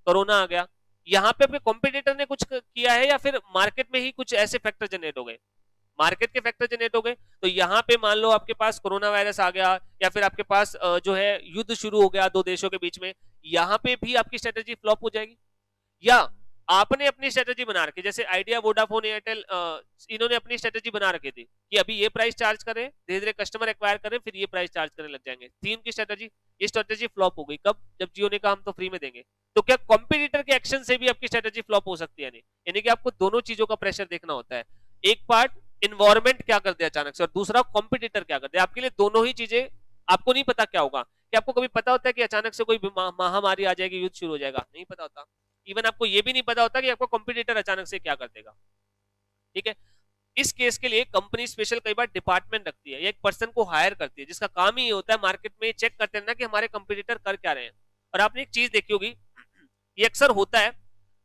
कोरोना आ गया, यहाँ पे अपने कॉम्पिटिटर ने कुछ किया है, या फिर मार्केट में ही कुछ ऐसे फैक्टर जनरेट हो गए, मार्केट के फैक्टर जनरेट हो गए। तो यहाँ पे मान लो आपके पास कोरोना वायरस आ गया, या फिर आपके पास जो है युद्ध शुरू हो गया दो देशों के बीच में, यहाँ पे भी आपकी स्ट्रेटेजी फ्लॉप हो जाएगी। या आपने अपनी स्ट्रेटेजी बना रखी, जैसे आइडिया, वोडाफोन, एयरटेल, इन्होंने अपनी स्ट्रेटेजी बना रखी थी कि अभी ये प्राइस चार्ज करें, धीरे धीरे कस्टमर एक्वायर करें, फिर ये प्राइस चार्ज करने लग जाएंगे, थी उनकी स्ट्रेटेजी। ये स्ट्रेटेजी फ्लॉप हो गई कब? जब जियो ने कहा हम तो फ्री में देंगे। तो क्या कॉम्पिटिटर के एक्शन से भी आपकी स्ट्रेटेजी फ्लॉप हो सकती है? नहीं, यानी कि आपको दोनों चीजों का प्रेशर देखना होता है। एक पार्ट इन्वायरमेंट क्या कर दे अचानक से, और दूसरा कॉम्पिटिटर क्या कर दे। आपके लिए दोनों ही चीजें, आपको नहीं पता क्या होगा। कि आपको कभी पता होता है कि अचानक से कोई महामारी आ जाएगी, युद्ध शुरू हो जाएगा? नहीं पता होता। इवन आपको ये भी नहीं पता होता कि आपका कॉम्पिटिटर अचानक से क्या कर देगा। ठीक है, इस केस के लिए कंपनी स्पेशल कई बार डिपार्टमेंट रखती है, या एक पर्सन को हायर करती है जिसका काम ही ये होता है मार्केट में चेक करते रहना कि हमारे कंपटीटर कर क्या रहे हैं। और आपने एक चीज देखी होगी, ये अक्सर होता है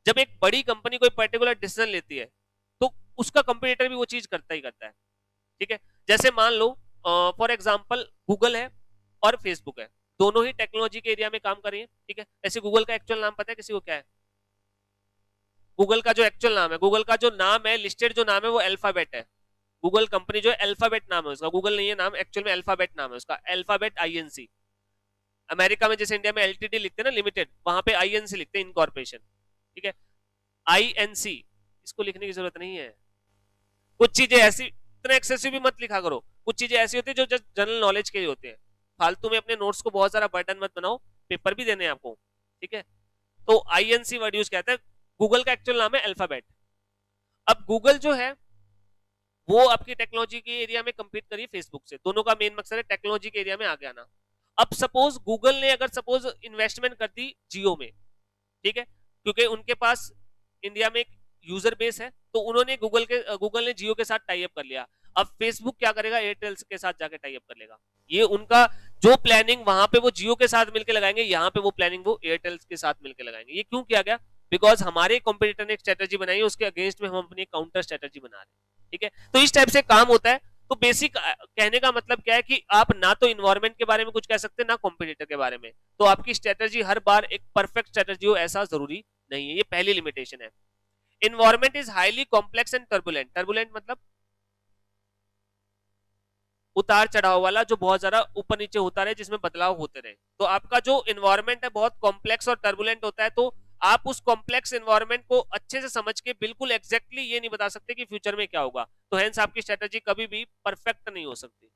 जब एक बड़ी कंपनी कोई पर्टिकुलर डिसीजन लेती है, तो उसका कंपटीटर भी वो चीज करता ही करता है। ठीक है, जैसे मान लो फॉर एग्जाम्पल गूगल है और फेसबुक है, दोनों ही टेक्नोलॉजी के एरिया में काम कर रही है। ठीक है, ऐसे गूगल का एक्चुअल नाम पता है किसी को क्या है? गूगल का जो एक्चुअल नाम है, गूगल का जो नाम है, लिस्टेड जो नाम है वो अल्फाबेट है। गूगल कंपनी जो है अल्फाबेट नाम है उसका, गूगल नहीं है नाम, एक्चुअल में अल्फाबेट नाम है उसका, अल्फाबेट आईएनसी। अमेरिका में जैसे इंडिया में एलटीडी लिखते हैं ना, लिमिटेड, वहां पे आईएनसी लिखते हैं, इनकॉर्पोरेशन। ठीक है, आईएनसी, इसको लिखने की जरूरत नहीं है। कुछ चीजें ऐसी, इतना एक्सेसिव भी मत लिखा करो। कुछ चीजें ऐसी होती है जो जनरल नॉलेज के लिए होते हैं। फालतू में अपने नोट्स को बहुत सारा बर्डन मत बनाओ, पेपर भी देने हैं आपको। ठीक है, तो आईएनसी वर्ड यूज कहते हैं। गूगल का एक्चुअल नाम है अल्फाबेट। अब गूगल जो है वो आपकी टेक्नोलॉजी के एरिया में कंपीट करिए फेसबुक से, दोनों का मेन मकसद है टेक्नोलॉजी के एरिया में आगे आना। अब सपोज गूगल ने अगर सपोज इन्वेस्टमेंट कर दी जियो में, ठीक है, क्योंकि उनके पास इंडिया में एक यूजर बेस है, तो उन्होंने गूगल ने जियो के साथ टाई अप कर लिया। अब फेसबुक क्या करेगा? एयरटेल के साथ जाके टाई अप कर लेगा। ये उनका जो प्लानिंग वहां पे वो जियो के साथ मिलकर लगाएंगे, यहाँ पे वो प्लानिंग वो एयरटेल के साथ मिलकर लगाएंगे। ये क्यों किया गया? बिकॉज हमारे कॉम्पिटिटर ने एक स्ट्रेटेजी बनाई है, उसके अगेंस्ट में हम अपनी काउंटर स्ट्रेटेजी बना रहे हैं। ठीक है, तो इस टाइप से काम होता है। तो बेसिक कहने का मतलब क्या है कि आप ना तो इन्वायरमेंट के बारे में कुछ कह सकते ना कॉम्पिटिटर के बारे में। तो आपकी स्ट्रेटेजी हर बार एक परफेक्ट स्ट्रेटेजी हो ऐसा जरूरी नहीं है, ये पहली लिमिटेशन है। Environment is highly complex and turbulent. Turbulent मतलब उतार चढ़ाव वाला, जो बहुत ज्यादा ऊपर नीचे होता रहे, जिसमें बदलाव होते रहे। तो आपका जो इन्वायरमेंट है बहुत कॉम्प्लेक्स और टर्बुलेंट होता है। तो आप उस कॉम्प्लेक्स एनवायरनमेंट को अच्छे से समझ के बिल्कुल एग्जैक्टली ये नहीं बता सकते कि फ्यूचर में क्या होगा। तो हेंस आपकी स्ट्रेटेजी कभी भी परफेक्ट नहीं हो सकती।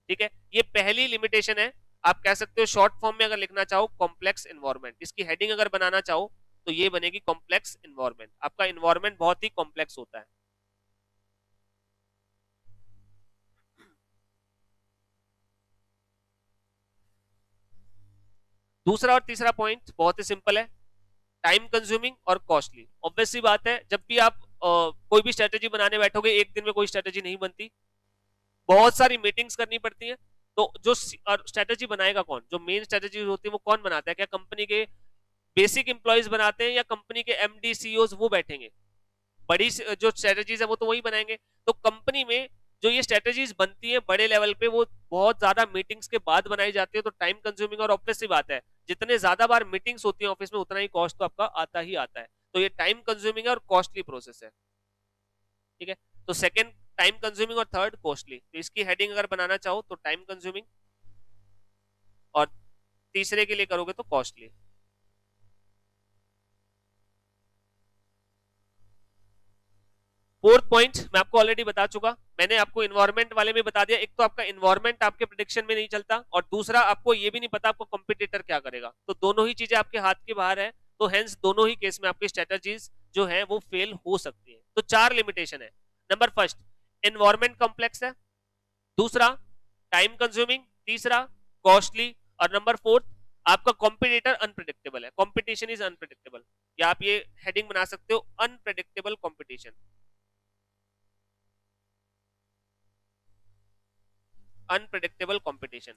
ठीक है, ये पहली लिमिटेशन है। आप कह सकते हो शॉर्ट फॉर्म में अगर लिखना चाहो कॉम्प्लेक्स एनवायरनमेंट, इसकी हेडिंग अगर बनाना चाहो तो ये बनेगी कॉम्प्लेक्स एनवायरनमेंट। आपका एनवायरनमेंट बहुत ही कॉम्प्लेक्स होता है। दूसरा और तीसरा पॉइंट बहुत ही सिंपल है, टाइम कंज्यूमिंग और कॉस्टली। ऑब्वियसली बात है, जब भी आप कोई भी स्ट्रेटेजी बनाने बैठोगे, एक दिन में कोई स्ट्रेटेजी नहीं बनती, बहुत सारी मीटिंग्स करनी पड़ती है। तो जो स्ट्रेटेजी बनाएगा कौन? जो मेन स्ट्रेटेजी होती है वो कौन बनाता है? क्या कंपनी के बेसिक एम्प्लॉयज बनाते हैं या कंपनी के एमडी सीईओज वो बैठेंगे? बड़ी जो स्ट्रेटेजीज है वो तो वही बनाएंगे। तो कंपनी में जो ये स्ट्रेटेजीज बनती है बड़े लेवल पे, वो बहुत ज्यादा मीटिंग्स के बाद बनाई जाती है। तो टाइम कंज्यूमिंग और ऑब्वियस सी बात है, जितने ज्यादा बार मीटिंग्स होती है ऑफिस में उतना ही कॉस्ट तो आपका आता ही आता है। तो ये टाइम कंज्यूमिंग है और कॉस्टली प्रोसेस है, ठीक है। तो सेकंड टाइम कंज्यूमिंग और थर्ड कॉस्टली। तो इसकी हेडिंग अगर बनाना चाहो तो टाइम कंज्यूमिंग और तीसरे के लिए करोगे तो कॉस्टली। फोर्थ पॉइंट मैं आपको ऑलरेडी बता चुका, मैंने आपको इन्वायरमेंट वाले में बता दिया। एक तो आपका इन्वायरमेंट आपके प्रेडिक्शन में नहीं चलता और दूसरा आपको ये भी नहीं पता आपको कंपटीटर क्या करेगा। तो दोनों ही चीजें आपके हाथ के बाहर है, तो हेंस दोनों ही केस में आपकी स्ट्रेटजीज जो है वो फेल हो सकती है। तो 4 लिमिटेशन है। नंबर फर्स्ट, एनवायरमेंट कॉम्प्लेक्स है, दूसरा टाइम कंज्यूमिंग, तीसरा कॉस्टली, और नंबर फोर्थ आपका कॉम्पिटिटर अनप्रेडिक्टेबल है। कॉम्पिटिशन इज अनप्रेडिक्टेबल, या आप ये हेडिंग बना सकते हो, अनप्रेडिक्टेबल कॉम्पिटिशन। Unpredictable competition.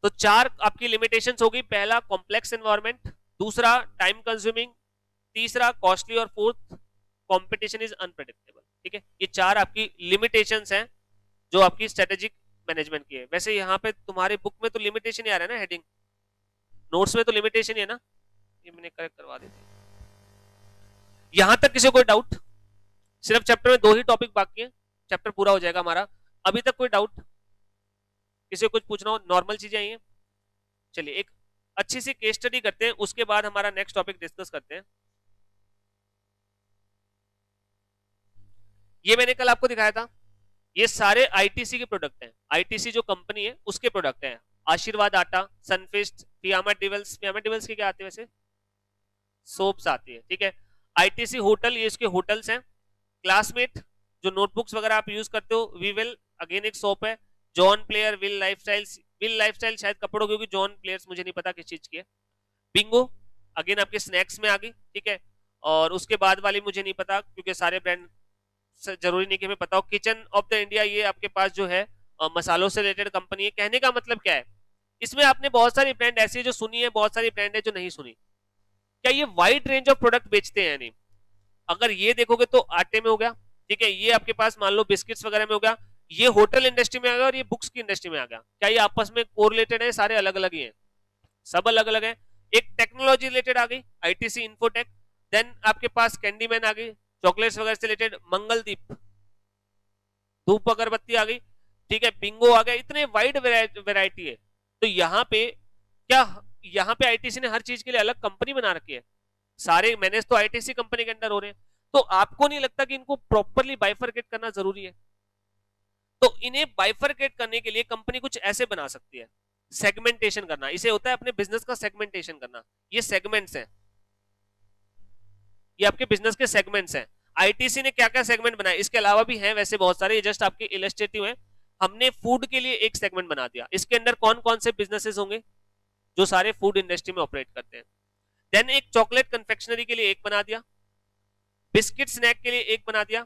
तो 4 आपकी लिमिटेशंस होगी। पहला कॉम्प्लेक्स एनवायरनमेंट, दूसरा टाइम कंज्यूमिंग, तीसरा कॉस्टली और फोर्थ कंपटीशन इज अनप्रेडिक्टेबल, ठीक है। ये 4 आपकी लिमिटेशंस हैं जो आपकी स्ट्रेटेजिक मैनेजमेंट की है। वैसे यहाँ पे तुम्हारे बुक में तो लिमिटेशन ही आ रहा है ना, हेडिंग नोट्स में तो लिमिटेशन ही है ना, ये मैंने करेक्ट करवा दी थी। यहां तक किसी को कोई डाउट? सिर्फ चैप्टर में 2 ही टॉपिक बाकी है, चैप्टर पूरा हो जाएगा हमारा। अभी तक कोई डाउट किसी को कुछ पूछना हो? नॉर्मल चीजें आई हैं। चलिए एक अच्छी सी केस स्टडी करते हैं, उसके बाद हमारा नेक्स्ट टॉपिक डिस्कस करते हैं। ये मैंने कल आपको दिखाया था, ये सारे आईटीसी के प्रोडक्ट हैं। आईटीसी जो कंपनी है उसके प्रोडक्ट हैं। आशीर्वाद आटा, सनफिस्ट, फियामा डिवल्स। फियामा डिवल्स के क्या आते हैं वैसे? सोप्स आती है, ठीक है। आईटीसी होटल, ये इसके होटल्स हैं। क्लासमेट जो नोटबुक्स वगैरह आप यूज करते हो, वीवेल अगेन एक सोप है। John player, will lifestyle, will lifestyle शायद कपड़ों की होगी, जॉन प्लेयर्स मुझे नहीं पता किस चीज की है। बिंगो अगेन आपके स्नैक्स में आ गई, ठीक है। और उसके बाद वाली मुझे नहीं पता क्योंकि सारे ब्रांड जरूरी नहीं कि हमें पता हो। किचन ऑफ द इंडिया, ये आपके पास जो है मसालों से रिलेटेड कंपनी है। कहने का मतलब क्या है, इसमें आपने बहुत सारी ब्रांड ऐसी है जो सुनी है, बहुत सारी ब्रांड है जो नहीं सुनी। क्या ये वाइड रेंज ऑफ प्रोडक्ट बेचते हैं? नहीं। अगर ये देखोगे तो आटे में हो गया, ठीक है। ये आपके पास मान लो बिस्किट्स वगैरह में हो गया। ये होटल इंडस्ट्री में आ गया और ये बुक्स की इंडस्ट्री में आ गया। क्या ये आपस में कोरिलेटेड है? सारे अलग अलग ही हैं, सब अलग अलग है। एक टेक्नोलॉजी रिलेटेड आ गई, आईटीसी इन्फोटेक। देन आपके पास कैंडीमैन आ गई, चॉकलेट्स वगैरह से रिलेटेड। मंगलदीप धूप अगरबत्ती आ गई, ठीक है। बिंगो आ गया। इतने वाइड वेराइटी है। तो यहाँ पे क्या, यहाँ पे आईटीसी ने हर चीज के लिए अलग कंपनी बना रखी है। सारे मैनेज तो आईटीसी कंपनी के अंदर हो रहे हैं। तो आपको नहीं लगता कि इनको प्रॉपरली बाइफरकेट करना जरूरी है? तो इन्हें बाइफरकेट करने के लिए कंपनी कुछ ऐसे बना सकती है, सेगमेंटेशन करना। इसे होता है अपने बिजनेस का सेगमेंटेशन करना। ये सेगमेंट्स हैं, ये आपके बिजनेस के सेगमेंट्स हैं। आईटीसी ने क्या क्या सेगमेंट बनाए, इसके अलावा भी हैं वैसे बहुत सारे, ये जस्ट आपके इलस्ट्रेटिव हैं। हमने फूड के लिए एक सेगमेंट बना दिया। इसके अंदर कौन कौन से बिजनेसेस होंगे? जो सारे फूड इंडस्ट्री में ऑपरेट करते हैं। देन एक चॉकलेट कन्फेक्शनरी के लिए एक बना दिया, बिस्किट स्नैक के लिए एक बना दिया,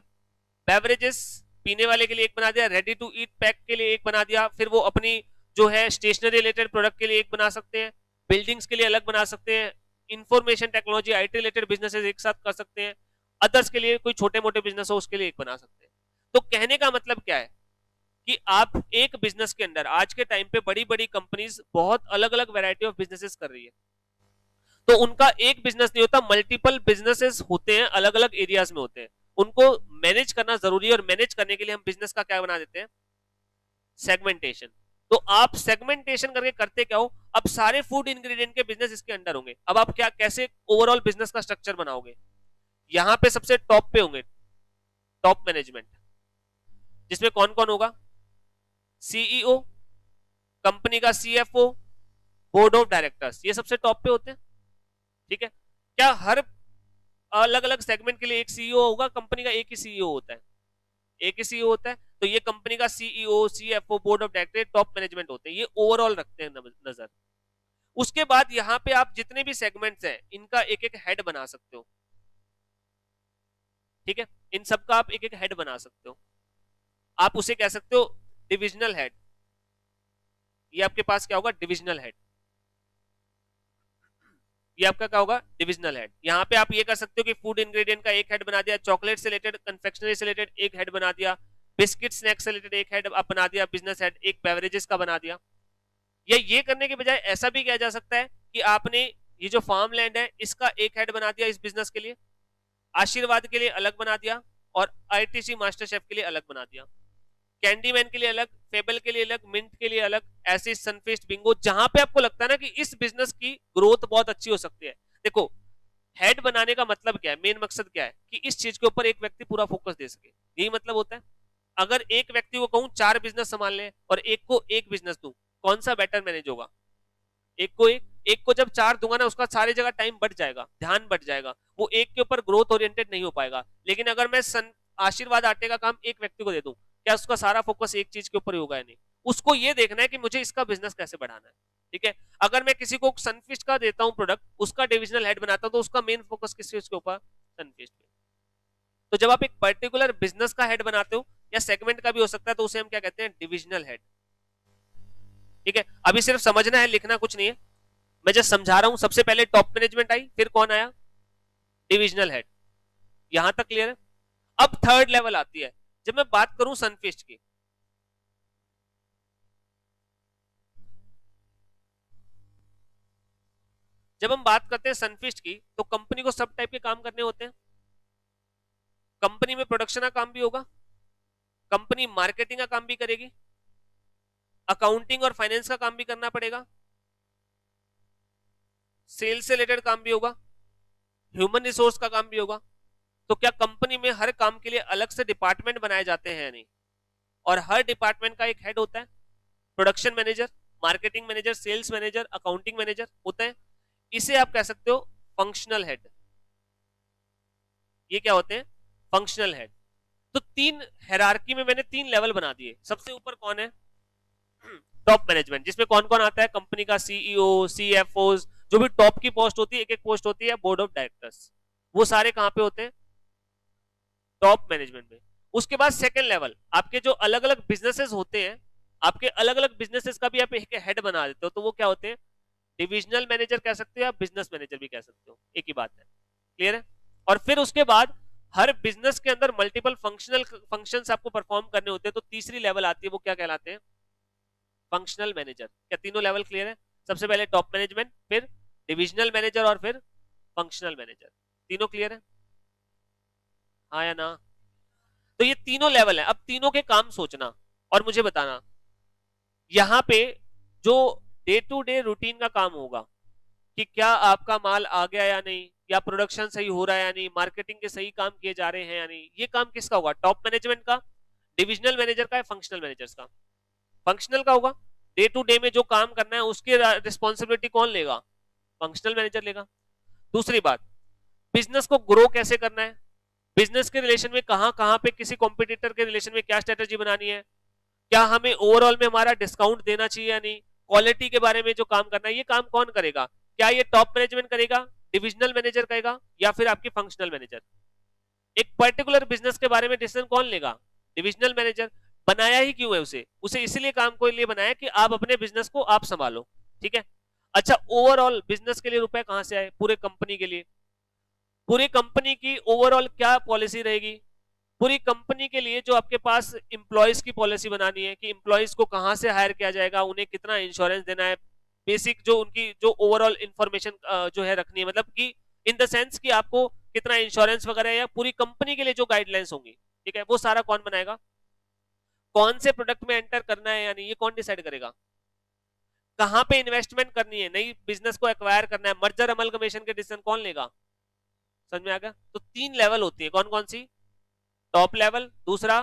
बेवरेजेस पीने वाले के लिए एक बना दिया, रेडी टू ईट पैक के लिए एक बना दिया। फिर वो अपनी जो है स्टेशनरी रिलेटेड प्रोडक्ट के लिए एक बना सकते हैं, बिल्डिंग्स के लिए अलग बना सकते हैं, information technology IT related businesses एक साथ कर सकते हैं, अदर्स के लिए कोई छोटे मोटे बिजनेस हो उसके लिए एक बना सकते हैं। तो कहने का मतलब क्या है कि आप एक बिजनेस के अंदर आज के टाइम पे बड़ी बड़ी कंपनीज बहुत अलग अलग वैरायटी ऑफ बिजनेसेस कर रही है। तो उनका एक बिजनेस नहीं होता, मल्टीपल बिजनेसेस होते हैं, अलग अलग एरियाज में होते हैं। उनको मैनेज करना जरूरी है और मैनेज करने के लिए हम बिजनेस का क्या बना देते हैं? सेगमेंटेशन। तो आप सेगमेंटेशन करके करते क्या हो, अब सारे फूड इंग्रेडिएंट के बिजनेस इसके अंडर होंगे। अब आप क्या कैसे ओवरऑल बिजनेस का स्ट्रक्चर बनाओगे? यहां पे सबसे टॉप पे होंगे टॉप मैनेजमेंट, जिसमें कौन कौन होगा? सीईओ, कंपनी का सीएफओ, बोर्ड ऑफ डायरेक्टर्स, ये सबसे टॉप पे होते हैं, ठीक है। क्या हर अलग अलग सेगमेंट के लिए एक सीईओ होगा? कंपनी का एक ही सीईओ होता है, एक ही सीईओ होता है। तो ये कंपनी का CEO, CFO, board of director, top management होते हैं। ये ओवरऑल रखते हैं नजर। उसके बाद यहाँ पे आप जितने भी सेगमेंट्स हैं इनका एक एक हेड बना सकते हो, ठीक है। इन सबका आप एक एक हेड बना सकते हो। आप उसे कह सकते हो डिविजनल हेड। ये आपके पास क्या होगा? Divisional head. ये आपका क्या होगा? Divisional head. यहाँ पे आप ये कर सकते हो कि फूड इंग्रेडिएंट का एक हेड बना दिया, चॉकलेट से रिलेटेड, कन्फेक्शनरी से रिलेटेड एक हेड बना दिया, बिस्किट स्नैक्स से रिलेटेड एक हेड आप बना दिया, बिजनेस हेड एक बेवरेजेस का बना दिया, या ये करने के बजाय ऐसा भी किया जा सकता है कि आपने ये जो फार्म लैंड है इसका एक हेड बना दिया इस बिजनेस के लिए, आशीर्वाद के लिए अलग बना दिया और आईटीसी मास्टर शेफ के लिए अलग बना दिया, कैंडीमैन के लिए अलग, फेबल के लिए अलग, मिंट के लिए अलग, ऐसे सनफीस्ट, बिंगो, जहां पे आपको लगता है ना कि इस बिजनेस की ग्रोथ बहुत अच्छी हो सकती है। देखो हेड बनाने का मतलब क्या है, मेन मकसद क्या है कि इस चीज के ऊपर एक व्यक्ति पूरा फोकस दे सके, यही मतलब होता है। अगर एक व्यक्ति को कहूं 4 बिजनेस संभाल ले और एक को एक बिजनेस दूं, कौन सा बेटर मैनेज होगा? एक को जब 4 दूंगा ना उसका सारी जगह टाइम बढ़ जाएगा, ध्यान बढ़ जाएगा, वो एक के ऊपर ग्रोथ ओरिएंटेड नहीं हो पाएगा। लेकिन अगर मैं आशीर्वाद आटे का काम एक व्यक्ति को दे दूं, क्या उसका सारा फोकस एक चीज के ऊपर ही होगा? नहीं, उसको ये देखना है कि मुझे इसका बिजनेस कैसे बढ़ाना है। ठीक है, अगर मैं किसी को सनफिस्ट का देता हूं प्रोडक्ट, उसका डिविजनल हेड बनाता हूं, तो उसका मेन फोकस किस चीज के ऊपर? सनफिस्ट पे। तो जब आप एक पर्टिकुलर बिजनेस का हेड बनाते हो या सेगमेंट का भी हो सकता है, तो उसे हम क्या कहते हैं? Divisional head. ठीक है, अभी सिर्फ समझना है, लिखना कुछ नहीं है, मैं जस्ट समझा रहा हूं। सबसे पहले टॉप मैनेजमेंट आई, फिर कौन आया? Divisional head. यहां तक क्लियर है? अब थर्ड लेवल आती है, जब मैं बात करूं सनफिस्ट की, जब हम बात करते हैं सनफिस्ट की, तो कंपनी को सब टाइप के काम करने होते हैं। कंपनी में प्रोडक्शन का काम भी होगा, कंपनी मार्केटिंग का काम भी करेगी, अकाउंटिंग और फाइनेंस का काम भी करना पड़ेगा, सेल्स से रिलेटेड काम भी होगा, ह्यूमन रिसोर्स का काम भी होगा। तो क्या कंपनी में हर काम के लिए अलग से डिपार्टमेंट बनाए जाते हैं या नहीं? और हर डिपार्टमेंट का एक हेड होता है, production manager, marketing manager, sales manager, accounting manager होता है। इसे आप कह सकते हो फंक्शनल हेड। ये क्या होते हैं? Functional head. तो 3 हायरार्की में मैंने 3 लेवल बना दिए। सबसे ऊपर कौन है? टॉप मैनेजमेंट, जिसमें कौन कौन आता है? कंपनी का सीईओ, सीएफओ, जो भी टॉप की पोस्ट होती है, एक एक पोस्ट होती है, बोर्ड ऑफ डायरेक्टर्स, वो सारे कहां पे होते हैं? टॉप मैनेजमेंट में। उसके बाद सेकंड लेवल, आपके जो अलग अलग बिजनेसेस होते हैं, आपके अलग अलग बिजनेसेस का भी आप एक हेड बना देते हो, तो वो क्या होते हैं? डिविजनल मैनेजर कह सकते हो या बिजनेस मैनेजर भी कह सकते हो, एक ही बात है। क्लियर है? और फिर उसके बाद हर बिजनेस के अंदर मल्टीपल फंक्शंस आपको परफॉर्म करने होते हैं, तो तीसरी लेवल आती है, वो क्या कहलाते हैं? Functional manager. क्या तीनों लेवल क्लियर है? सबसे पहले टॉप मैनेजमेंट, फिर डिविजनल मैनेजर और फिर फंक्शनल मैनेजर। तीनों क्लियर है? हाँ या ना? तो ये तीनों लेवल है। अब तीनों के काम सोचना और मुझे बताना, यहां पे जो डे टू डे रूटीन का काम होगा कि क्या आपका माल आ गया या नहीं, या प्रोडक्शन सही हो रहा है या नहीं, मार्केटिंग के सही काम किए जा रहे हैं या नहीं, ये काम किसका होगा? टॉप मैनेजमेंट का, डिविजनल मैनेजर का, या फंक्शनल मैनेजर्स का? फंक्शनल का होगा। डे टू डे में जो काम करना है उसकी रिस्पॉन्सिबिलिटी कौन लेगा? फंक्शनल मैनेजर लेगा। दूसरी बात, बिजनेस को ग्रो कैसे करना है, बिजनेस के रिलेशन में कहां कहां पे किसी कॉम्पिटिटर के रिलेशन में क्या स्ट्रेटेजी बनानी है, क्या हमें ओवरऑल में हमारा डिस्काउंट देना चाहिए या नहीं, क्वालिटी के बारे में जो काम करना है, ये काम कौन करेगा? क्या ये टॉप मैनेजमेंट करेगा, डिविजनल मैनेजर करेगा, या फिर आपकी फंक्शनल मैनेजर? एक पर्टिकुलर बिजनेस के बारे में डिसीजन कौन लेगा? Divisional manager. बनाया ही क्यों है उसे? उसे इसलिए काम को लिए बनाया कि आप अपने बिजनेस को आप संभालो। ठीक है, अच्छा, ओवरऑल बिजनेस के लिए रुपए कहां से आए? पूरे कंपनी के लिए। पूरी कंपनी की ओवरऑल क्या पॉलिसी रहेगी? पूरी कंपनी के लिए जो आपके पास इंप्लॉइज की पॉलिसी बनानी है कि इंप्लॉइज को कहां से हायर किया जाएगा, उन्हें कितना इंश्योरेंस देना है, बेसिक जो उनकी जो ओवरऑल इंफॉर्मेशन जो है रखनी है, मतलब कि इन द सेंस कि आपको कितना इंश्योरेंस वगैरह, या पूरी कंपनी के लिए जो गाइडलाइंस होंगी, ठीक है, वो सारा कौन बनाएगा? कौन से प्रोडक्ट में एंटर करना है यानी ये कौन डिसाइड करेगा? कहां पे इन्वेस्टमेंट करनी है, नई बिजनेस को एक्वायर करना है, मर्जर अमलगमेशन के डिसीजन कौन लेगा? समझ में आ गया? तो 3 लेवल होती है, कौन कौन सी? टॉप लेवल, दूसरा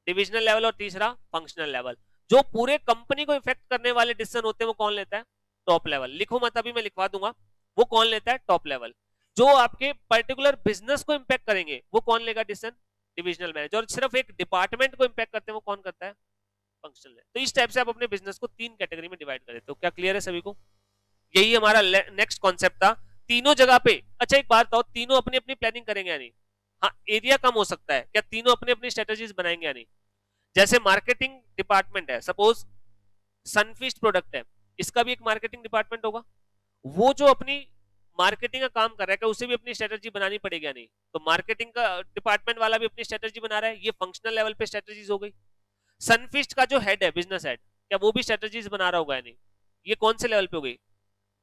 डिविजनल लेवल, और तीसरा फंक्शनल लेवल। जो पूरे कंपनी को इफेक्ट करने वाले डिसीजन होते हैं वो कौन लेता है? Top level. लिखो मत, अभी मैं लिखवा दूंगा। वो कौन लेता है? Top level. जो आपके पर्टिकुलर बिजनेस को इंपैक्ट करेंगे वो कौन लेगा डिसीजन? Divisional manager. और सिर्फ एक डिपार्टमेंट को इंपैक्ट करते हैं वो कौन करता है? फंक्शनल। तो इस टाइप से आप अपने बिजनेस को 3 कैटेगरी में डिवाइड कर देते हो। क्या क्लियर है सभी को? यही हमारा नेक्स्ट कॉन्सेप्ट था। तीनों जगह पे, अच्छा एक बात बताओ, तीनों अपनी अपनी प्लानिंग करेंगे या नहीं? हाँ, एरिया कम हो सकता है, क्या तीनों अपनी अपनी स्ट्रेटेजीज बनाएंगे या नहीं? जैसे मार्केटिंग डिपार्टमेंट है, सपोज सनफिस्ट प्रोडक्ट है, इसका भी एक मार्केटिंग डिपार्टमेंट होगा, वो जो अपनी मार्केटिंग का काम कर रहा है, क्या उसे भी अपनी स्ट्रेटेजी बनानी पड़ेगी या नहीं? तो मार्केटिंग का डिपार्टमेंट वाला भी अपनी स्ट्रेटेजी बना रहा है, ये फंक्शनल लेवल पे स्ट्रेटेजीज हो गई। सनफिस्ट का जो हेड है, बिजनेस हेड, क्या वो भी स्ट्रेटेजीज बना रहा होगा या नहीं? ये कौन से लेवल पे हो गई?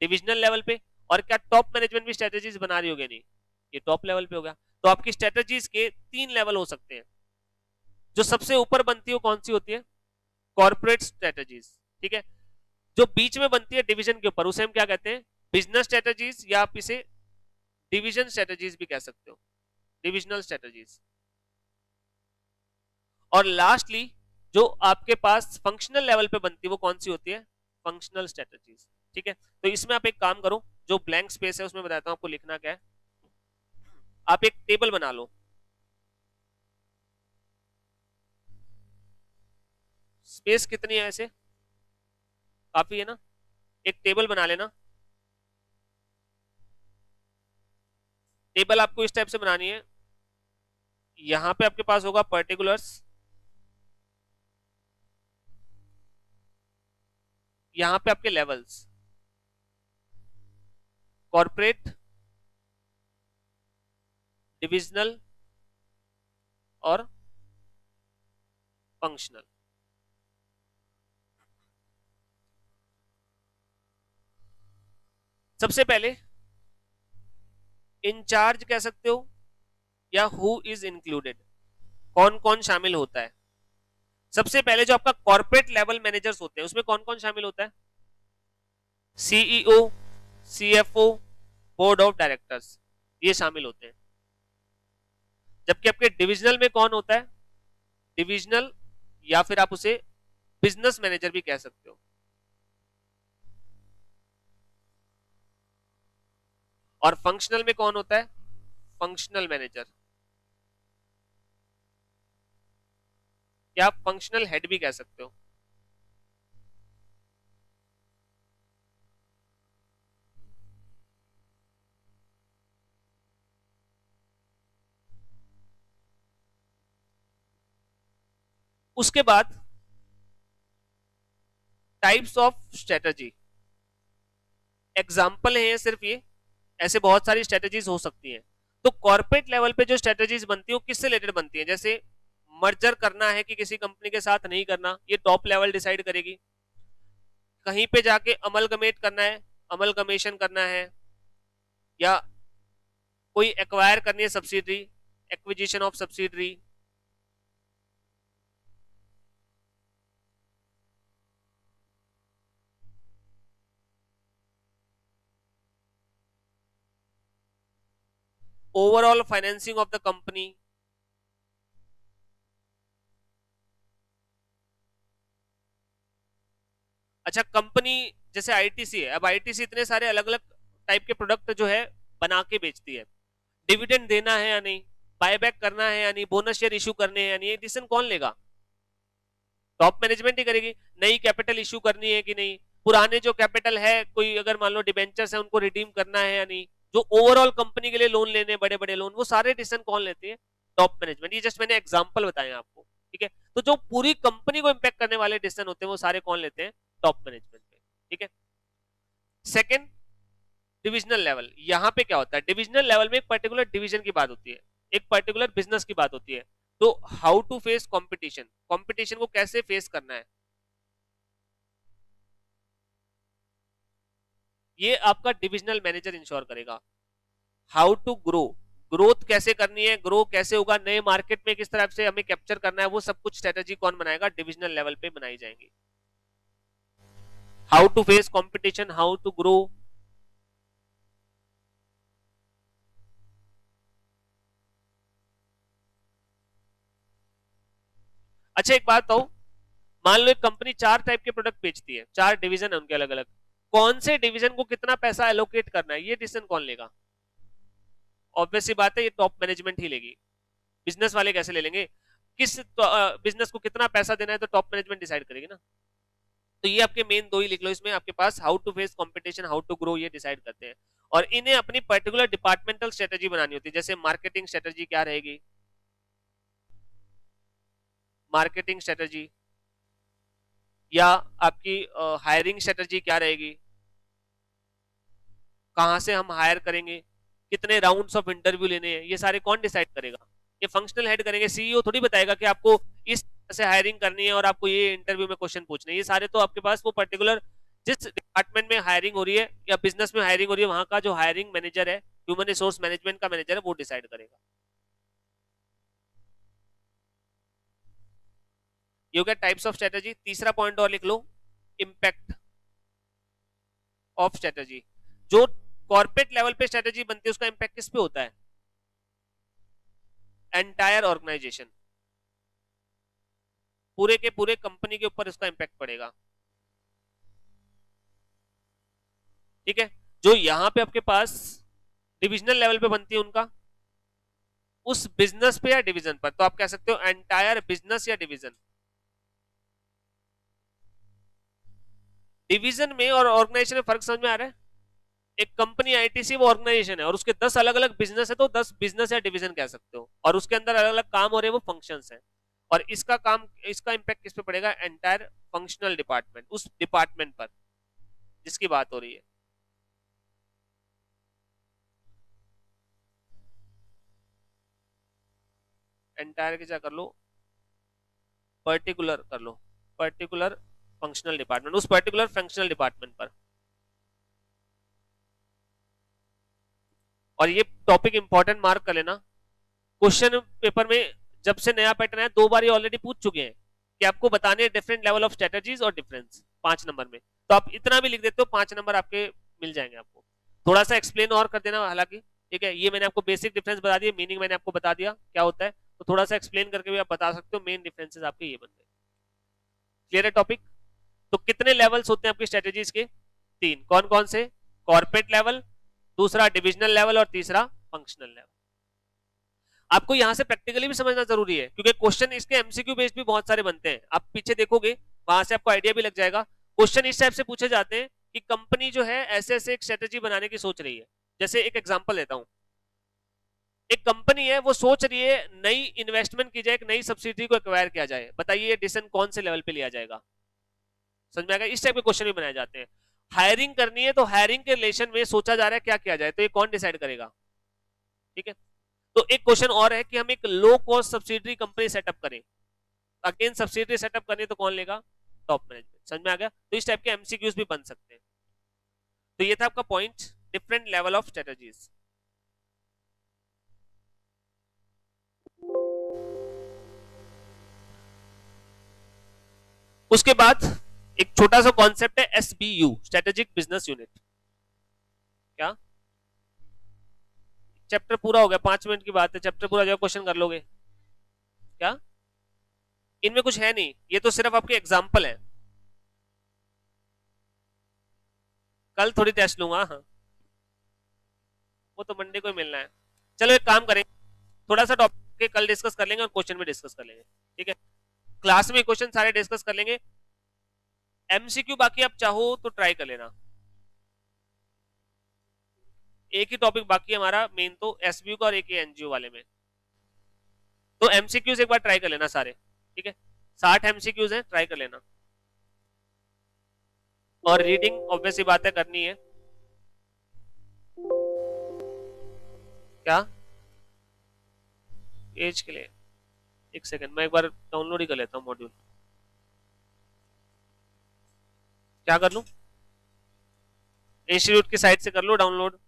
डिविजनल लेवल पे। और क्या टॉप मैनेजमेंट भी स्ट्रेटेजीज बना रही होगी? नहीं, ये टॉप लेवल पे हो गया। तो आपकी स्ट्रेटेजीज के 3 लेवल हो सकते हैं। जो सबसे ऊपर बनती है वो कौन सी होती है? कॉर्पोरेट स्ट्रेटेजीज, ठीक है। जो बीच में बनती है डिवीजन के ऊपर, उसे हम क्या कहते हैं? बिजनेस स्ट्रेटेजीज, या आप इसे डिवीजन स्ट्रेटेजीज भी कह सकते हो, डिविजनल स्ट्रेटेजीज। और लास्टली जो आपके पास फंक्शनल लेवल पे बनती है वो कौन सी होती है? फंक्शनल स्ट्रेटेजीज, ठीक है। तो इसमें आप एक काम करो, जो ब्लैंक स्पेस है उसमें बताता हूं आपको लिखना क्या है। आप एक टेबल बना लो, स्पेस कितनी है? ऐसे काफी है ना? एक टेबल बना लेना। टेबल आपको इस टाइप से बनानी है। यहां पे आपके पास होगा पर्टिकुलर्स, यहां पे आपके लेवल्स, कॉर्पोरेट, डिविजनल और फंक्शनल। सबसे पहले इंचार्ज कह सकते हो, या हु इज इंक्लूडेड, कौन कौन शामिल होता है। सबसे पहले जो आपका कॉर्पोरेट लेवल मैनेजर्स होते हैं उसमें कौन कौन शामिल होता है? CEO, CFO, board of directors, ये शामिल होते हैं। जबकि आपके डिविजनल में कौन होता है? डिविजनल, या फिर आप उसे बिजनेस मैनेजर भी कह सकते हो। और फंक्शनल में कौन होता है? फंक्शनल मैनेजर, या आप फंक्शनल हेड भी कह सकते हो। उसके बाद टाइप्स ऑफ स्ट्रेटजी, एग्जाम्पल है सिर्फ ये, ऐसे बहुत सारी स्ट्रेटजीज हो सकती हैं। तो कॉर्पोरेट लेवल पे जो स्ट्रेटजीज बनती है वो किससे रिलेटेड बनती है? जैसे मर्जर करना है कि किसी कंपनी के साथ नहीं करना, ये टॉप लेवल डिसाइड करेगी। कहीं पे जाके अमलगमेट करना है, अमलगमेशन करना है, या कोई एक्वायर करनी है subsidiary, acquisition of subsidiary. Overall financing of the company. अच्छा, कंपनी जैसे आईटीसी है, अब आईटीसी इतने सारे अलग अलग टाइप के प्रोडक्ट जो है बना के बेचती है। डिविडेंड देना है या नहीं, बायबैक करना है या नहीं, बोनस शेयर इशू करने हैं या नहीं, ये डिसीजन कौन लेगा? टॉप मैनेजमेंट ही करेगी। नई कैपिटल इशू करनी है कि नहीं, पुराने जो कैपिटल है, कोई अगर मान लो डिबेंचर्स है उनको रिडीम करना है या नहीं, जो ओवरऑल कंपनी के लिए लोन लेने, बड़े बड़े लोन, वो सारे डिसीजन कौन लेते हैं? Top management. ये जस्ट मैंने एग्जांपल बताए आपको, ठीक है। तो जो पूरी कंपनी को इंपैक्ट करने वाले डिसीजन होते हैं वो सारे कौन लेते हैं? टॉप मैनेजमेंट पे, ठीक है। Second, divisional level. यहां पे क्या होता है? डिविजनल लेवल में एक पर्टिकुलर डिवीजन की बात होती है, एक पर्टिकुलर बिजनेस की बात होती है। तो how to face competition, competition को कैसे फेस करना है, ये आपका डिविजनल मैनेजर इंश्योर करेगा। हाउ टू ग्रो, ग्रोथ कैसे करनी है, ग्रो कैसे होगा, नए मार्केट में किस तरह से हमें कैप्चर करना है, वो सब कुछ स्ट्रेटेजी कौन बनाएगा? डिविजनल लेवल पे बनाई जाएंगी। How to face competition, how to grow. अच्छा, एक बात बताओ, मान लो एक कंपनी 4 टाइप के प्रोडक्ट बेचती है, 4 डिवीजन है उनके अलग अलग, कौन से डिवीजन को कितना पैसा एलोकेट करना है, ये डिसीजन कौन लेगा? ऑब्वियस सी बात है, ये टॉप मैनेजमेंट ही लेगी। बिजनेस वाले कैसे ले लेंगे? किस बिजनेस को कितना पैसा देना है तो टॉप मैनेजमेंट डिसाइड करेगी ना। तो ये आपके मेन 2 ही लिख लो इसमें, आपके पास how to face competition, how to grow, ये डिसाइड करते हैं। और इन्हें अपनी पर्टिकुलर डिपार्टमेंटल स्ट्रेटेजी बनानी होती है। जैसे मार्केटिंग स्ट्रेटेजी क्या रहेगी? मार्केटिंग स्ट्रेटेजी, या आपकी हायरिंग स्ट्रेटेजी क्या रहेगी? कहां से हम हायर करेंगे, कितने राउंड्स ऑफ इंटरव्यू लेने हैं, ये सारे कौन डिसाइड करेगा? ये फंक्शनल हेड करेंगे। सीईओ थोड़ी बताएगा कि आपको इस तरह से हायरिंग करनी है और आपको ये इंटरव्यू में क्वेश्चन पूछने हैं। ये सारे तो आपके पास वो पर्टिकुलर जिस डिपार्टमेंट में हायरिंग हो रही है या बिजनेस में हायरिंग हो रही है, वहां का जो हायरिंग मैनेजर है, ह्यूमन रिसोर्स मैनेजमेंट का मैनेजर है, वो डिसाइड करेगा। ये हो गया टाइप्स ऑफ स्ट्रेटेजी। तीसरा पॉइंट और लिख लो, इम्पैक्ट ऑफ स्ट्रेटेजी। जो कॉर्पोरेट लेवल पे स्ट्रेटेजी बनती है उसका इम्पैक्ट किस पे होता है? एंटायर ऑर्गेनाइजेशन, पूरे के पूरे कंपनी के ऊपर इसका इम्पैक्ट पड़ेगा। ठीक है, जो यहां पे आपके पास डिविजनल लेवल पे बनती है उनका उस बिजनेस पे या डिवीजन पर, तो आप कह सकते हो एंटायर बिजनेस या डिवीजन। डिवीजन में और ऑर्गेनाइजेशन में फर्क समझ में आ रहा है? एक कंपनी आईटीसी वो ऑर्गेनाइजेशन है और उसके 10 अलग अलग बिजनेस है, तो 10 बिजनेस या डिवीजन कह सकते हो, और उसके अंदर अलग अलग काम हो रहे हैं, वो फंक्शंस हैं। और इसका काम, इसका इंपैक्ट किस पे पड़ेगा? एंटायर फंक्शनल डिपार्टमेंट, उस डिपार्टमेंट पर जिसकी बात हो रही है। एंटायर की क्या कर लो, पर्टिकुलर कर लो, पर्टिकुलर फंक्शनल डिपार्टमेंट, उस पर्टिकुलर फंक्शनल डिपार्टमेंट पर। और ये टॉपिक इंपॉर्टेंट मार्क कर लेना, क्वेश्चन पेपर में जब से नया पैटर्न है 2 बार ये ऑलरेडी पूछ चुके हैं कि आपको बताने हैं डिफरेंट लेवल ऑफ स्ट्रेटजीज और डिफरेंस 5 नंबर में। तो आप इतना भी लिख देते हो 5 नंबर आपके मिल जाएंगे आपको। थोड़ा सा एक्सप्लेन और कर देना हालांकि, ठीक है, ये मैंने आपको बेसिक डिफरेंस बता दिया, मीनिंग मैंने आपको बता दिया क्या होता है, तो थोड़ा सा एक्सप्लेन करके भी आप बता सकते हो। मेन डिफरेंसेस आपके ये बन गए। क्लियर है टॉपिक? तो कितने लेवल्स होते हैं आपकी स्ट्रेटेजीज के? 3। कौन कौन से? कॉर्पोरेट लेवल, दूसरा डिविजनल लेवल और तीसरा फंक्शनल लेवल। आपको यहां से प्रैक्टिकली भी समझना जरूरी है क्योंकि क्वेश्चन इसके एमसीक्यू बेस्ड भी बहुत सारे बनते हैं। आप पीछे देखोगे वहां से आपको आइडिया भी लग जाएगा। क्वेश्चन इस टाइप से पूछे जाते हैं कि कंपनी जो है ऐसे ऐसे एक स्ट्रेटेजी बनाने की सोच रही है। जैसे एक एग्जांपल देता हूं, एक कंपनी है वो सोच रही है नई इन्वेस्टमेंट की जाए, एक नई सब्सिडी को एक्वायर किया जाए, बताइए ये डिसीजन कौन से लेवल पे लिया जाएगा? समझ में आएगा? इस टाइप के क्वेश्चन भी बनाए जाते हैं। हायरिंग करनी है तो हायरिंग के रिलेशन में सोचा जा रहा है क्या किया जाए, तो ये कौन डिसाइड करेगा? ठीक है, तो एक क्वेश्चन और है कि हम एक low cost subsidiary company setup करें, अगेन सब्सिडरी सेटअप करनी तो कौन लेगा? Top management. समझ में आ गया? तो इस टाइप के एमसीक्यूज भी बन सकते हैं। तो ये था आपका point, different level of strategies. उसके बाद एक छोटा सा कॉन्सेप्ट है एसबीयू, स्ट्रेटेजिक बिजनेस यूनिट। क्या चैप्टर पूरा हो गया? 5 मिनट की बात है, चैप्टर पूरा जो क्वेश्चन कर लोगे क्या? इनमें कुछ है नहीं, ये तो सिर्फ आपके एग्जाम्पल है। कल थोड़ी टेस्ट लूंगा, हाँ वो तो मंडे को ही मिलना है। चलो एक काम करें, थोड़ा सा टॉपिक कल डिस्कस कर लेंगे और क्वेश्चन भी डिस्कस कर लेंगे, ठीक है? क्लास में क्वेश्चन सारे डिस्कस कर लेंगे, एमसीक्यू बाकी आप चाहो तो ट्राई कर लेना। एक ही टॉपिक बाकी है हमारा मेन, तो एसबीयू का और एक एनजीओ वाले में। तो एमसीक्यूज एक बार ट्राई कर लेना सारे, ठीक है? 60 एमसीक्यूज हैं, ट्राई कर लेना। और रीडिंग ऑब्वियसली बात है करनी है। क्या एज के लिए? एक सेकंड, मैं एक बार डाउनलोड ही कर लेता हूँ मॉड्यूल। क्या कर लूं? इंस्टीट्यूट की साइट से कर लो डाउनलोड।